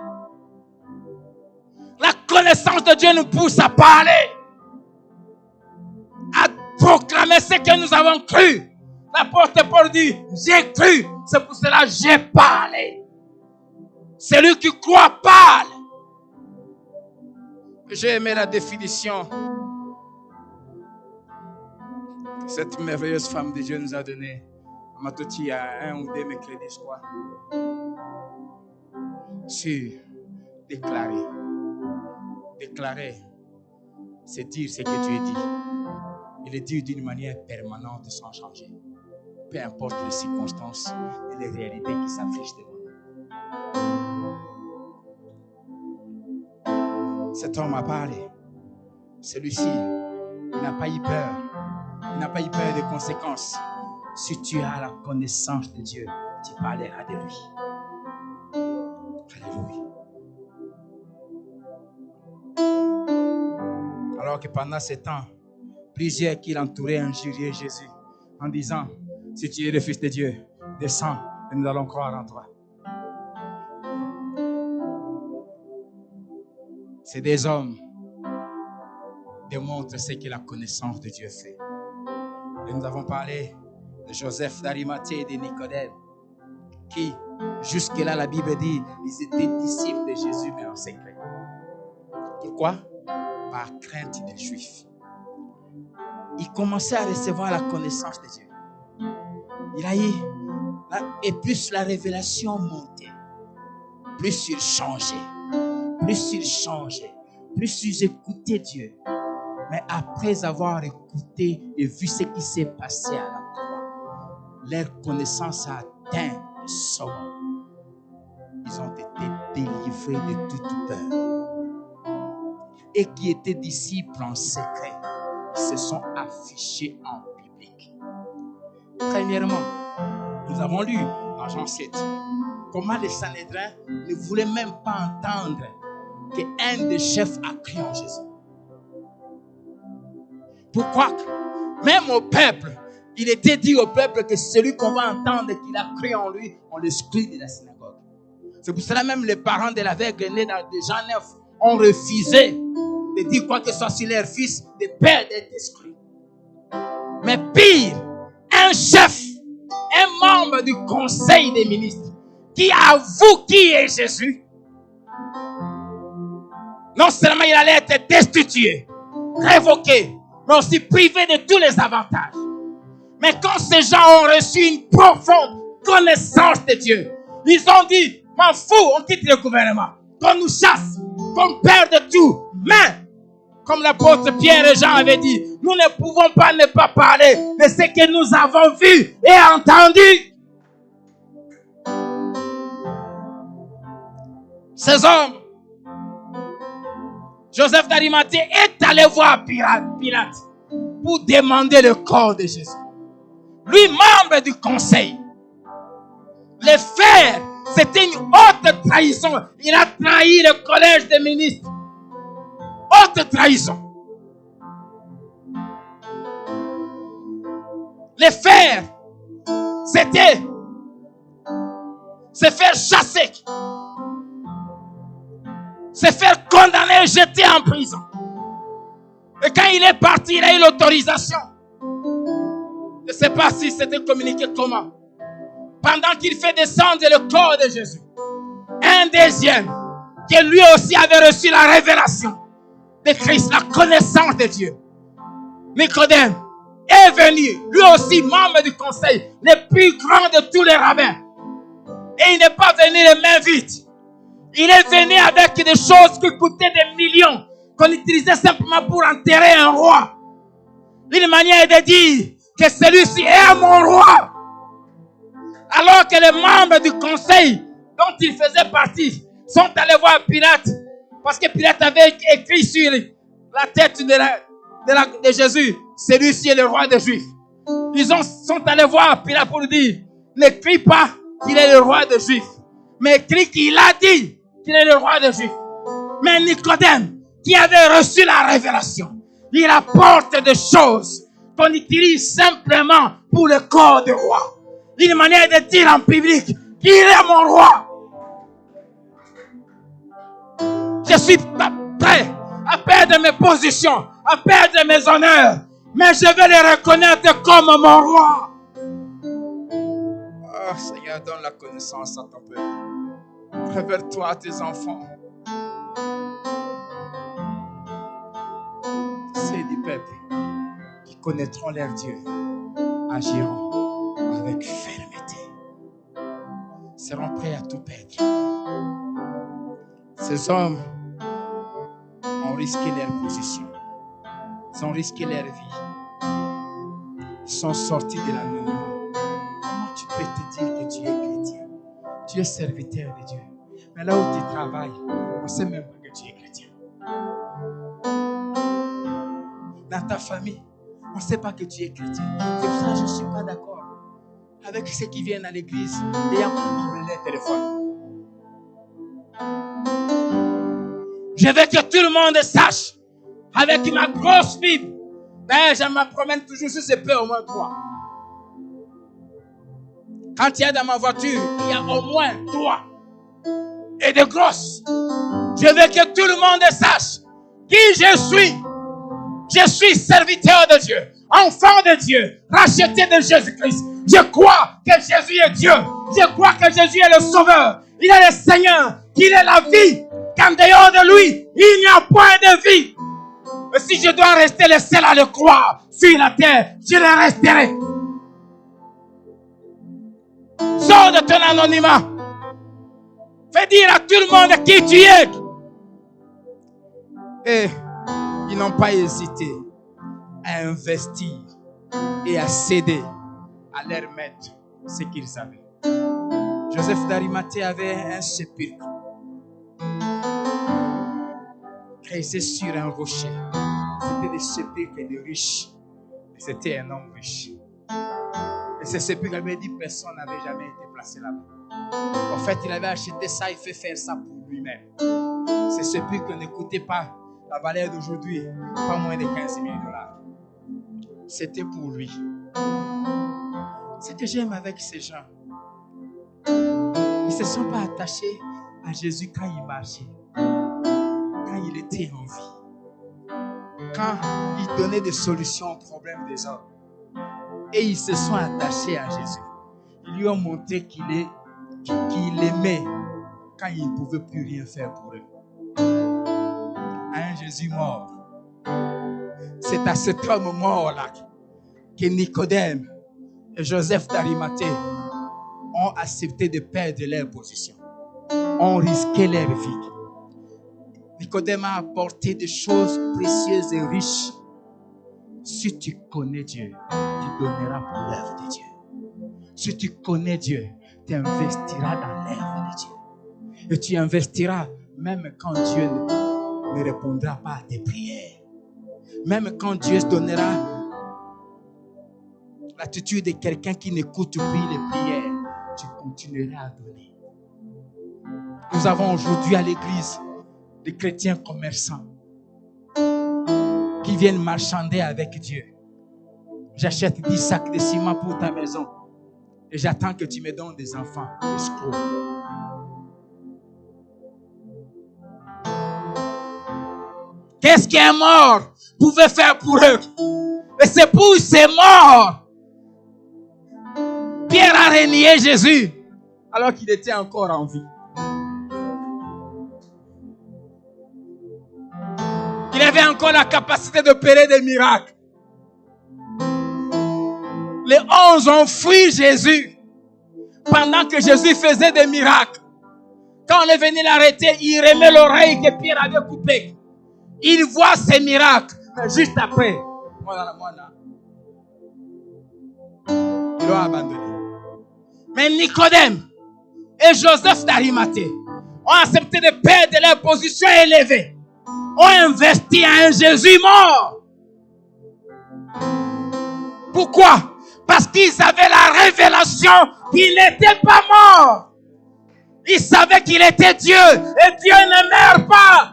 La connaissance de Dieu nous pousse à parler, à proclamer ce que nous avons cru. L'apôtre Paul dit, j'ai cru, c'est pour cela que j'ai parlé. Celui qui croit parle. J'ai aimé la définition que cette merveilleuse femme de Dieu nous a donnée. On m'a tout dit il y a 1 ou 2 mercredis, je crois. Sur déclarer. Déclarer, c'est dire ce que Dieu dit. Il le dit d'une manière permanente sans changer. Peu importe les circonstances et les réalités qui s'affichent devant nous. Cet homme a parlé. Celui-ci, il n'a pas eu peur. Il n'a pas eu peur des conséquences. Si tu as la connaissance de Dieu, tu parleras de lui. Alléluia. Alors que pendant ce temps, plusieurs qui l'entouraient injuriaient Jésus en disant, si tu es le Fils de Dieu, descends et nous allons croire en toi. Ces deux hommes démontrent ce que la connaissance de Dieu fait. Et nous avons parlé de Joseph d'Arimathée et de Nicodème, qui, jusque-là, la Bible dit, ils étaient disciples de Jésus, mais en secret. Pourquoi? Par crainte des Juifs. Il commençait à recevoir la connaissance de Dieu. Il a eu, et plus la révélation montait, plus il changeait, plus ils écoutaient Dieu. Mais après avoir écouté et vu ce qui s'est passé à la croix, leur connaissance a atteint le sommet. Ils ont été délivrés de toute peur. Et qui étaient disciples en secret, ils se sont affichés en public. Premièrement, nous avons lu dans Jean 7 comment les Sanhédrins ne voulaient même pas entendre qu'un des chefs a cru en Jésus. Pourquoi? Même au peuple, il était dit au peuple que celui qu'on va entendre qu'il a cru en lui, on l'exclut de la synagogue. C'est pour cela même les parents de l'aveugle né dans Jean 9 ont refusé de dire quoi que ce soit sur leur fils, de peur d'être exclu. Mais pire, un chef, un membre du conseil des ministres qui avoue qui est Jésus, non seulement il allait être destitué, révoqué, mais aussi privé de tous les avantages. Mais quand ces gens ont reçu une profonde connaissance de Dieu, Ils ont dit, m'en fous, on quitte le gouvernement. Qu'on nous chasse, qu'on perde tout. Mais, comme l'apôtre Pierre et Jean avaient dit, nous ne pouvons pas ne pas parler de ce que nous avons vu et entendu. Ces hommes, Joseph d'Arimathée est allé voir Pilate pour demander le corps de Jésus. Lui, membre du conseil. Les faire, c'était une haute trahison. Il a trahi le collège des ministres. Haute trahison. Les faire, c'était se faire chasser. Se faire condamner, jeter en prison. Et quand il est parti, il a eu l'autorisation. Je ne sais pas si c'était communiqué comment. Pendant qu'il fait descendre le corps de Jésus, un deuxième, qui lui aussi avait reçu la révélation de Christ, la connaissance de Dieu. Nicodème est venu, lui aussi membre du conseil, le plus grand de tous les rabbins. Et il n'est pas venu les mains vides. Il est venu avec des choses qui coûtaient des millions, qu'on utilisait simplement pour enterrer un roi. Une manière de dire que celui-ci est mon roi. Alors que les membres du conseil dont il faisait partie sont allés voir Pilate, parce que Pilate avait écrit sur la tête de Jésus, celui-ci est le roi des Juifs. Ils sont allés voir Pilate pour lui dire, n'écris pas qu'il est le roi des Juifs, mais écris qu'il a dit qu'il est le roi des Juifs. Mais Nicodème, qui avait reçu la révélation, il apporte des choses qu'on utilise simplement pour le corps du roi. Une manière de dire en public qu'il est mon roi. Je suis pas prêt à perdre mes positions, à perdre mes honneurs, mais je vais les reconnaître comme mon roi. Oh Seigneur, donne la connaissance à ton peuple. Révèle-toi à tes enfants. C'est du peuple qui connaîtront leur Dieu, agiront avec fermeté, seront prêts à tout perdre. Ces hommes ont risqué leur position, ils ont risqué leur vie, ils sont sortis de l'anonymat. Comment tu peux te dire que tu es chrétien? Tu es serviteur de Dieu. Mais là où tu travailles, on ne sait même pas que tu es chrétien. Dans ta famille, on ne sait pas que tu es chrétien. C'est pour ça que je ne suis pas d'accord avec ceux qui viennent à l'église et ont les téléphones. Je veux que tout le monde sache, avec ma grosse Bible, je me promène toujours sur ces peu au moins 3. Quand il y a dans ma voiture, il y a au moins 3. Et de grosses. Je veux que tout le monde sache qui je suis. Je suis serviteur de Dieu, enfant de Dieu, racheté de Jésus-Christ. Je crois que Jésus est Dieu. Je crois que Jésus est le Sauveur. Il est le Seigneur. Qu'il est la vie. Qu'en dehors de lui, il n'y a point de vie. Et si je dois rester le seul à le croire sur la terre, je le resterai. Sors de ton anonymat. Fais dire à tout le monde qui tu es. Et ils n'ont pas hésité à investir et à céder à leur maître ce qu'ils avaient. Joseph d'Arimathée avait un sépulcre creusé sur un rocher. C'était des sépulcres de riches. Et c'était un homme riche. Et ce sépulcre avait dit personne n'avait jamais été placé là-bas. En fait, il avait acheté ça, il fait faire ça pour lui-même. Ce sépulcre ne coûtait pas la valeur d'aujourd'hui, pas moins de 15 000 $. C'était pour lui. Ce que j'aime avec ces gens, ils ne se sont pas attachés à Jésus quand il marchait, quand il était en vie, quand il donnait des solutions aux problèmes des hommes. Et ils se sont attachés à Jésus. Ils lui ont montré qu'il aimait quand il ne pouvait plus rien faire pour eux. À un Jésus mort. C'est à cet homme mort-là que Nicodème et Joseph d'Arimathée ont accepté de perdre leur position, ont risqué leur vie. Nicodème a apporté des choses précieuses et riches. Si tu connais Dieu, tu donneras pour l'œuvre de Dieu. Si tu connais Dieu, tu investiras dans l'œuvre de Dieu. Et tu investiras même quand Dieu ne répondra pas à tes prières. Même quand Dieu se donnera l'attitude de quelqu'un qui n'écoute plus les prières, tu continueras à donner. Nous avons aujourd'hui à l'église des chrétiens commerçants qui viennent marchander avec Dieu. J'achète 10 sacs de ciment pour ta maison et j'attends que tu me donnes des enfants, escrocs. Qu'est-ce qu'un mort pouvait faire pour eux? Et c'est pour ces morts Pierre a renié Jésus alors qu'il était encore en vie. Il avait encore la capacité d'opérer des miracles. Les 11 ont fui Jésus pendant que Jésus faisait des miracles. Quand on est venu l'arrêter, il remet l'oreille que Pierre avait coupée. Il voit ces miracles. Mais juste après, il l'a abandonné. Mais Nicodème et Joseph d'Arimathée ont accepté de perdre leur position élevée. Ont investi à un Jésus mort. Pourquoi? Parce qu'ils avaient la révélation qu'il n'était pas mort. Ils savaient qu'il était Dieu et Dieu ne meurt pas.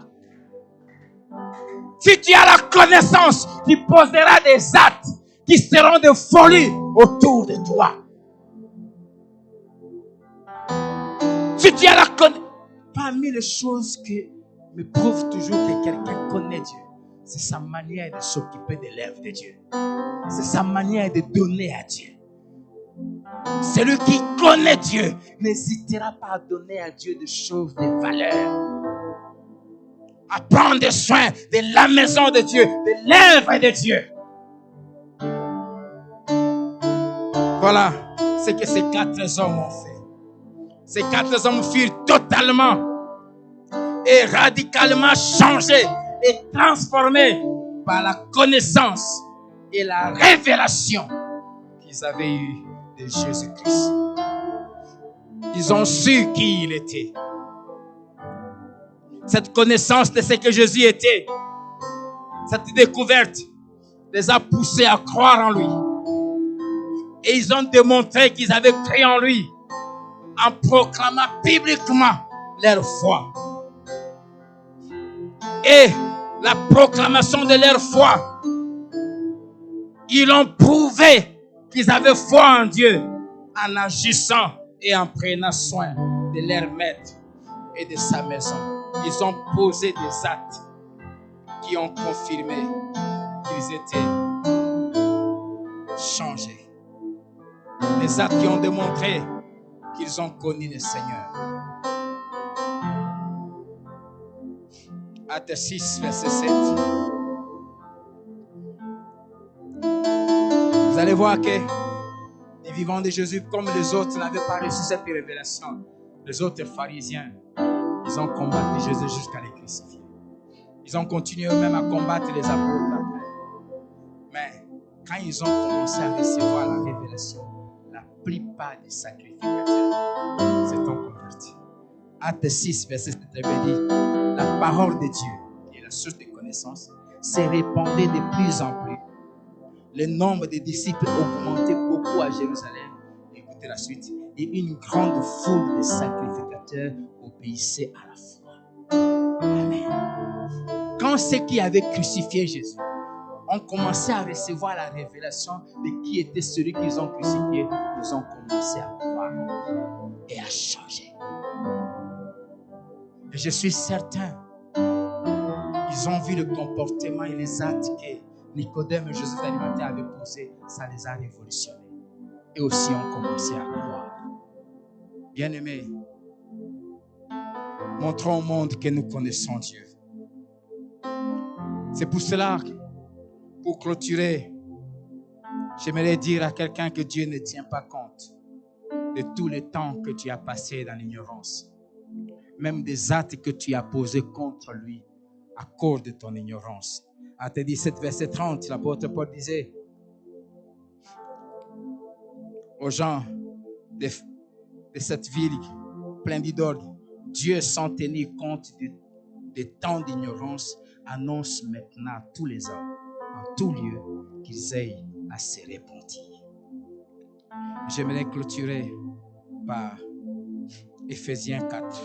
Si tu as la connaissance, tu poseras des actes qui seront de folie autour de toi. Si tu as la connaissance, parmi les choses qui me prouvent toujours que quelqu'un connaît Dieu, c'est sa manière de s'occuper de l'œuvre de Dieu. C'est sa manière de donner à Dieu. Celui qui connaît Dieu n'hésitera pas à donner à Dieu des choses de valeur. À prendre soin de la maison de Dieu, de l'œuvre de Dieu. Voilà ce que ces 4 hommes ont fait. Ces 4 hommes furent totalement et radicalement changés et transformés par la connaissance et la révélation qu'ils avaient eue de Jésus-Christ. Ils ont su qui il était. Cette connaissance de ce que Jésus était, cette découverte les a poussés à croire en lui. Et ils ont démontré qu'ils avaient cru en lui en proclamant publiquement leur foi. Et la proclamation de leur foi, ils ont prouvé qu'ils avaient foi en Dieu en agissant et en prenant soin de leur maître et de sa maison. Ils ont posé des actes qui ont confirmé qu'ils étaient changés. Des actes qui ont démontré qu'ils ont connu le Seigneur. Actes 6, verset 7. Vous allez voir que les vivants de Jésus, comme les autres, n'avaient pas reçu cette révélation. Les autres pharisiens, ils ont combattu Jésus jusqu'à les crucifier. Ils ont continué eux-mêmes à combattre les apôtres après. Mais quand ils ont commencé à recevoir la révélation, la plupart des sacrificateurs s'étaient convertis. Acte 6, verset 7 dit, la parole de Dieu, qui est la source de connaissance, s'est répandue de plus en plus. Le nombre de disciples augmentait beaucoup à Jérusalem. Écoutez la suite. Et une grande foule de sacrificateurs obéissaient à la foi. Amen. Quand ceux qui avaient crucifié Jésus ont commencé à recevoir la révélation de qui était celui qu'ils ont crucifié, ils ont commencé à croire et à changer. Et je suis certain, ils ont vu le comportement et les actes que Nicodème et Joseph d'Arimathée avaient posés, ça les a révolutionnés. Et aussi ont commencé à croire. Bien-aimés, montrons au monde que nous connaissons Dieu. C'est pour cela, pour clôturer, j'aimerais dire à quelqu'un que Dieu ne tient pas compte de tout le temps que tu as passé dans l'ignorance, même des actes que tu as posés contre lui à cause de ton ignorance. Acte 17, verset 30, l'apôtre Paul disait aux gens de cette ville pleine d'idoles, Dieu, sans tenir compte des temps d'ignorance, annonce maintenant à tous les hommes, en tout lieu, qu'ils aient à se repentir. J'aimerais clôturer par Éphésiens 4.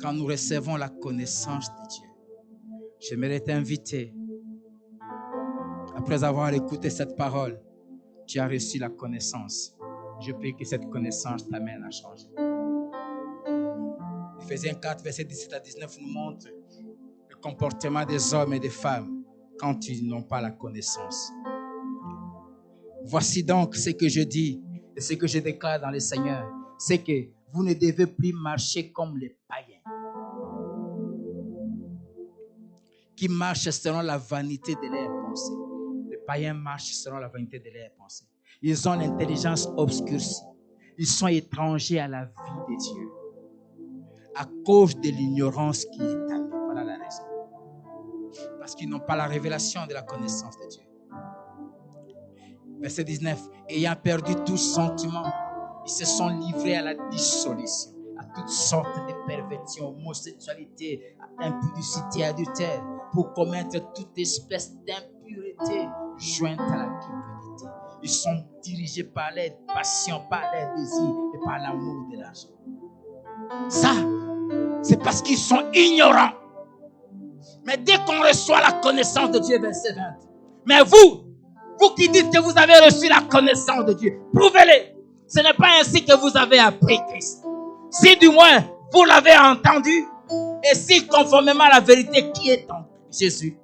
Quand nous recevons la connaissance de Dieu, j'aimerais t'inviter, après avoir écouté cette parole, tu as reçu la connaissance. Je prie que cette connaissance t'amène à changer. Éphésiens 4, verset 17 à 19 nous montre le comportement des hommes et des femmes quand ils n'ont pas la connaissance. Voici donc ce que je dis et ce que je déclare dans le Seigneur, c'est que vous ne devez plus marcher comme les païens qui marchent selon la vanité de leurs pensées. Les païens marchent selon la vanité de leurs pensées. Ils ont l'intelligence obscurcie. Ils sont étrangers à la vie de Dieu à cause de l'ignorance qui est en eux. Voilà la raison. Parce qu'ils n'ont pas la révélation de la connaissance de Dieu. Verset 19. Ayant perdu tout sentiment, ils se sont livrés à la dissolution, à toutes sortes de perversions, homosexualité, impudicité, adultère, pour commettre toute espèce d'impureté jointe à la cupidité. Ils sont dirigés par les passions, par les désirs et par l'amour de l'argent. Ça, c'est parce qu'ils sont ignorants. Mais dès qu'on reçoit la connaissance de Dieu, verset 20. Mais vous qui dites que vous avez reçu la connaissance de Dieu, prouvez-le. Ce n'est pas ainsi que vous avez appris Christ. Si du moins vous l'avez entendu, et si conformément à la vérité qui est en Jésus,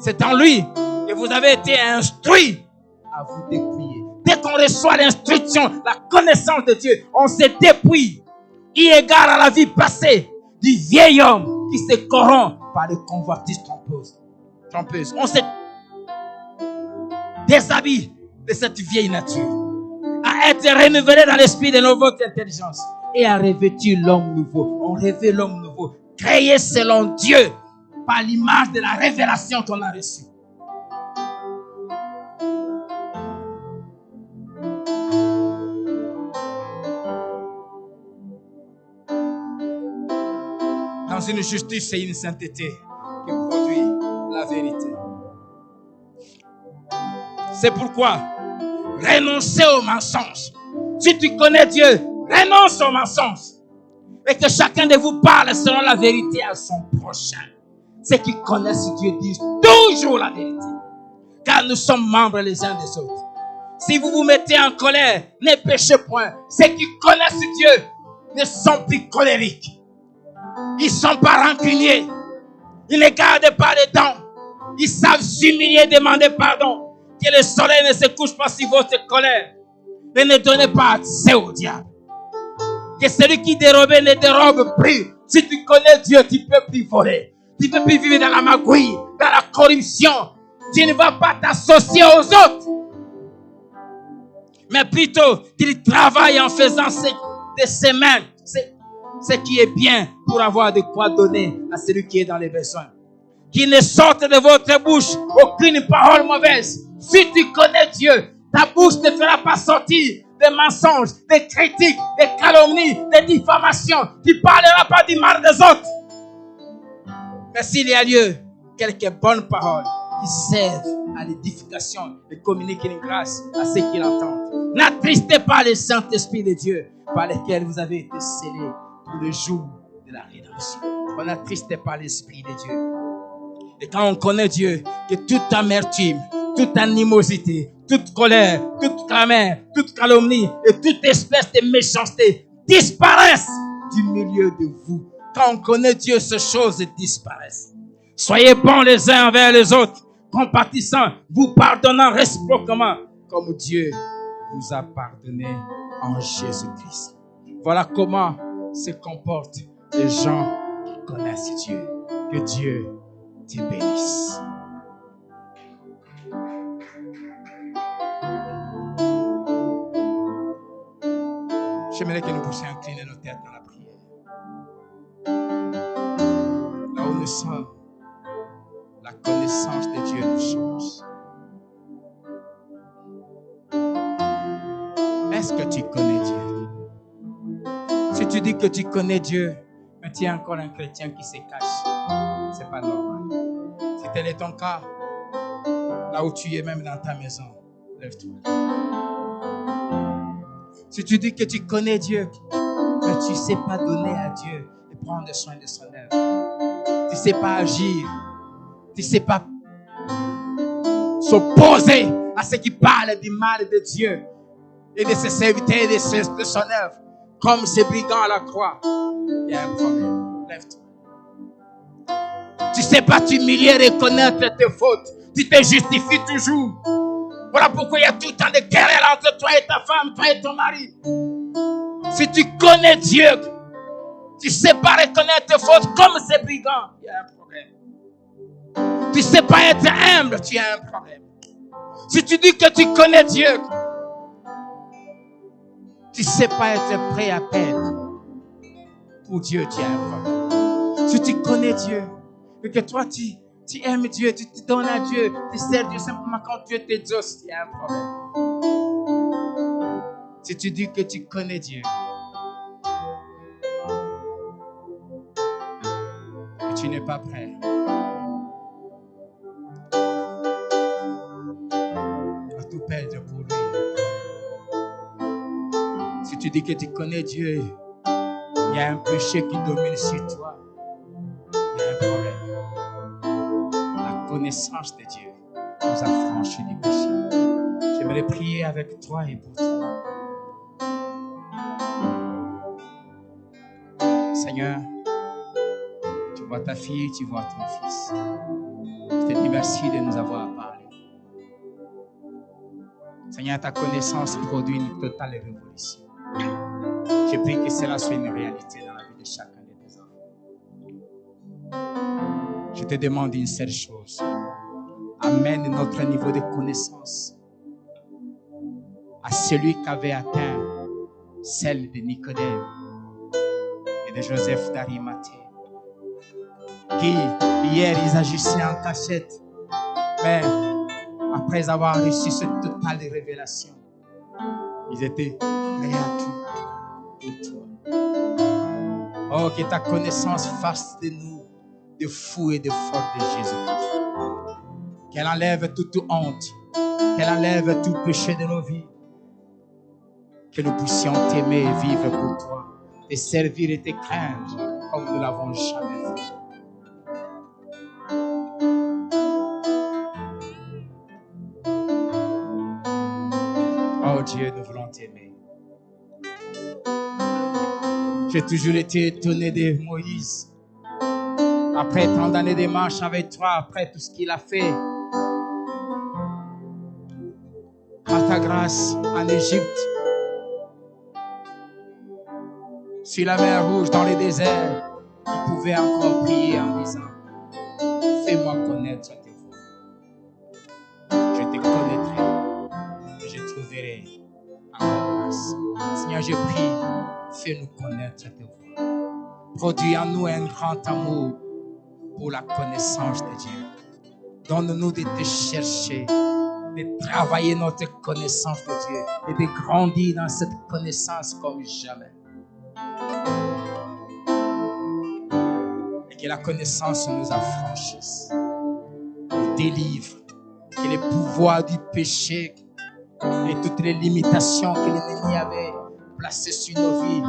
c'est en lui que vous avez été instruits à vous dépouiller. Dès qu'on reçoit l'instruction, la connaissance de Dieu, on se dépouille, eu égard à la vie passée du vieil homme qui se corrompt par les convoitises trompeuses. On se déshabille de cette vieille nature, à être renouvelé dans l'esprit de notre intelligence et à revêtir l'homme nouveau. On revêt l'homme nouveau, créé selon Dieu, par l'image de la révélation qu'on a reçue. Dans une justice et une sainteté qui produit la vérité. C'est pourquoi renoncez au mensonge. Si tu connais Dieu, renonce au mensonge. Et que chacun de vous parle selon la vérité à son prochain. Ceux qui connaissent Dieu disent toujours la vérité. Car nous sommes membres les uns des autres. Si vous vous mettez en colère, ne péchez point. Ceux qui connaissent Dieu ne sont plus colériques. Ils ne sont pas rancuniers. Ils ne gardent pas les dents. Ils savent s'humilier et demander pardon. Que le soleil ne se couche pas sur votre colère. Et ne donnez pas accès au diable. Que celui qui dérobait ne dérobe plus. Si tu connais Dieu, tu ne peux plus voler. Tu ne peux plus vivre dans la magouille, dans la corruption. Tu ne vas pas t'associer aux autres. Mais plutôt, tu travailles en faisant de ses mains ce qui est bien pour avoir de quoi donner à celui qui est dans les besoins. Qu'il ne sorte de votre bouche aucune parole mauvaise. Si tu connais Dieu, ta bouche ne fera pas sortir des mensonges, des critiques, des calomnies, des diffamations. Tu ne parleras pas du mal des autres. Mais s'il y a lieu, quelques bonnes paroles qui servent à l'édification et communiquent une grâce à ceux qui l'entendent. N'attristez pas le Saint-Esprit de Dieu par lequel vous avez été scellés pour le jour de la rédemption. On n'attriste pas l'Esprit de Dieu. Et quand on connaît Dieu, que toute amertume, toute animosité, toute colère, toute clameur, toute calomnie et toute espèce de méchanceté disparaissent du milieu de vous. Quand on connaît Dieu, ces choses disparaissent. Soyez bons les uns envers les autres, compatissants, vous pardonnant réciproquement, comme Dieu vous a pardonné en Jésus-Christ. Voilà comment se comportent les gens qui connaissent Dieu. Que Dieu te bénisse. J'aimerais que nous puissions incliner nos têtes dans la prière. Là où nous sommes, la connaissance de Dieu nous change. Est-ce que tu connais Dieu? Si tu dis que tu connais Dieu, mais tu es encore un chrétien qui se cache, c'est pas normal. Si tel est ton cas, là où tu es, même dans ta maison, lève-toi. Si tu dis que tu connais Dieu, mais tu ne sais pas donner à Dieu et prendre soin de son œuvre, tu ne sais pas agir, tu ne sais pas s'opposer à ceux qui parlent du mal de Dieu et de ses serviteurs et de son œuvre, comme ces brigands à la croix, il y a un problème. Lève-toi. Tu ne sais pas t'humilier et reconnaître tes fautes. Tu te justifies toujours. Voilà pourquoi il y a tout le temps de querelles entre toi et ta femme, toi et ton mari. Si tu connais Dieu, tu ne sais pas reconnaître tes fautes comme ces brigands, il y a un problème. Tu ne sais pas être humble, tu as un problème. Si tu dis que tu connais Dieu, tu ne sais pas être prêt à perdre. Pour Dieu, tu as un problème. Si tu connais Dieu, et que toi, tu aimes Dieu, tu te donnes à Dieu, tu sers Dieu simplement quand Dieu t'exauce, il y a un problème. Si tu dis que tu connais Dieu, et tu n'es pas prêt à tout perdre pour lui. Si tu dis que tu connais Dieu, il y a un péché qui domine sur toi, il y a un problème. La connaissance de Dieu nous affranchit du péché. J'aimerais prier avec toi et pour toi. Seigneur, tu vois ta fille, tu vois ton fils. Je te dis merci de nous avoir parlé. Seigneur, ta connaissance produit une totale révolution. Je prie que cela soit une réalité dans la vie de chacun de tes enfants. Je te demande une seule chose. Amène notre niveau de connaissance à celui qui avait atteint celle de Nicodème et de Joseph d'Arimathée, qui hier ils agissaient en cachette, mais après avoir reçu cette totale révélation, ils étaient prêts à tout pour toi. Oh, que ta connaissance fasse de nous de fous et de forts de Jésus-Christ. Qu'elle enlève toute honte, qu'elle enlève tout péché de nos vies. Que nous puissions t'aimer et vivre pour toi, te servir et te craindre comme nous l'avons jamais fait. Oh Dieu, nous voulons t'aimer. J'ai toujours été étonné de Moïse. Après tant d'années de marche avec toi, après tout ce qu'il a fait, par ta grâce en Égypte, sur la mer Rouge, dans le désert, il pouvait encore prier en disant: fais-moi connaître tes voies. Je te connaîtrai et je trouverai encore grâce. Seigneur, je prie, fais-nous connaître tes voies. Produis en nous un grand amour pour la connaissance de Dieu. Donne-nous de te chercher, de travailler notre connaissance de Dieu et de grandir dans cette connaissance comme jamais. Et que la connaissance nous affranchisse, nous délivre, que les pouvoirs du péché et toutes les limitations que l'ennemi avait placées sur nos vies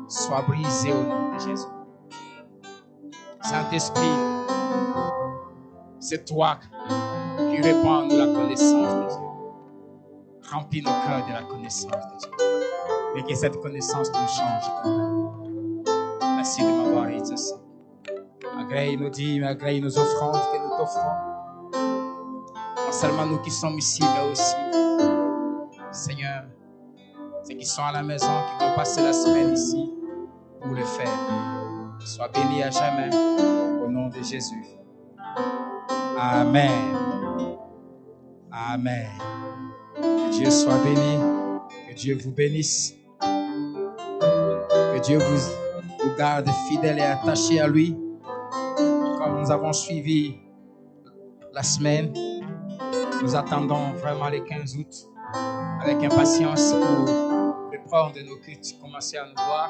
soient brisées au nom de Jésus. Saint-Esprit, c'est toi qui répands en nous la connaissance de Dieu. Remplis nos cœurs de la connaissance de Dieu. Et que cette connaissance nous change. Merci de m'avoir exaucé. Agrée nos dîmes, agrée nos offrandes que nous t'offrons. Non seulement nous qui sommes ici, mais aussi, Seigneur, ceux qui sont à la maison, qui vont passer la semaine ici pour le faire. Sois béni à jamais, au nom de Jésus. Amen. Amen. Que Dieu soit béni, que Dieu vous bénisse. Dieu vous garde fidèle et attaché à lui. Comme nous avons suivi la semaine, nous attendons vraiment le 15 août avec impatience pour reprendre nos cultes, commencer à nous voir.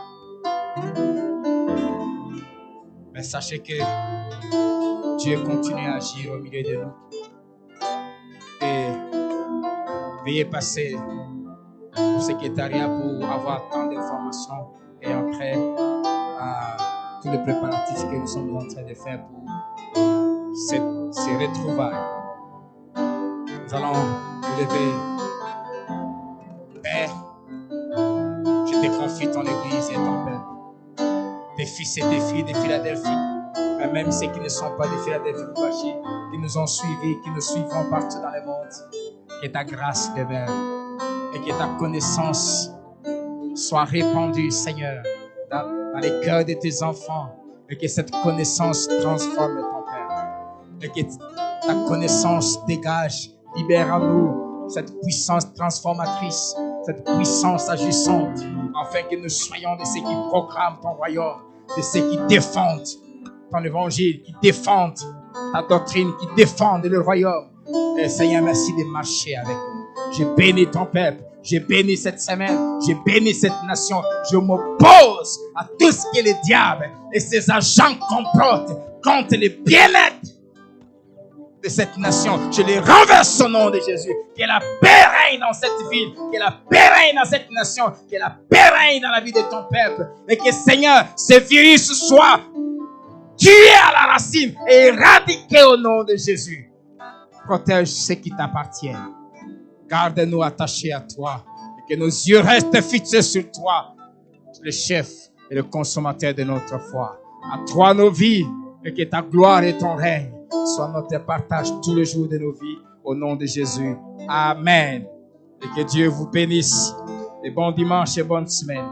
Mais sachez que Dieu continue à agir au milieu de nous. Et veuillez passer au secrétariat pour avoir tant d'informations et après tous les préparatifs que nous sommes en train de faire pour ces retrouvailles. Nous allons nous lever. Père, je te confie ton Église et ton peuple, tes fils et tes filles de Philadelphie, mais même ceux qui ne sont pas de Philadelphie, qui nous ont suivis, qui nous suivront partout dans le monde. Que ta grâce demeure et que ta connaissance soit répandue, Seigneur, dans les cœurs de tes enfants, et que cette connaissance transforme ton Père, et que ta connaissance dégage, libère en nous cette puissance transformatrice, cette puissance agissante, afin que nous soyons de ceux qui proclament ton royaume, de ceux qui défendent ton évangile, qui défendent ta doctrine, qui défendent le royaume. Et Seigneur, merci de marcher avec nous. Je bénis ton peuple, je bénis cette semaine, je bénis cette nation. Je m'oppose à tout ce que le diable et ses agents complotent contre le bien-être de cette nation. Je les renverse au nom de Jésus. Que la paix règne dans cette ville, que la paix règne dans cette nation, que la paix règne dans la vie de ton peuple. Et que Seigneur, ce virus soit tué à la racine et éradiqué au nom de Jésus. Protège ce qui t'appartient. Garde-nous attachés à toi et que nos yeux restent fixés sur toi, le chef et le consommateur de notre foi. À toi nos vies et que ta gloire et ton règne soient notre partage tous les jours de nos vies au nom de Jésus. Amen. Et que Dieu vous bénisse. Et bon dimanche et bonne semaine.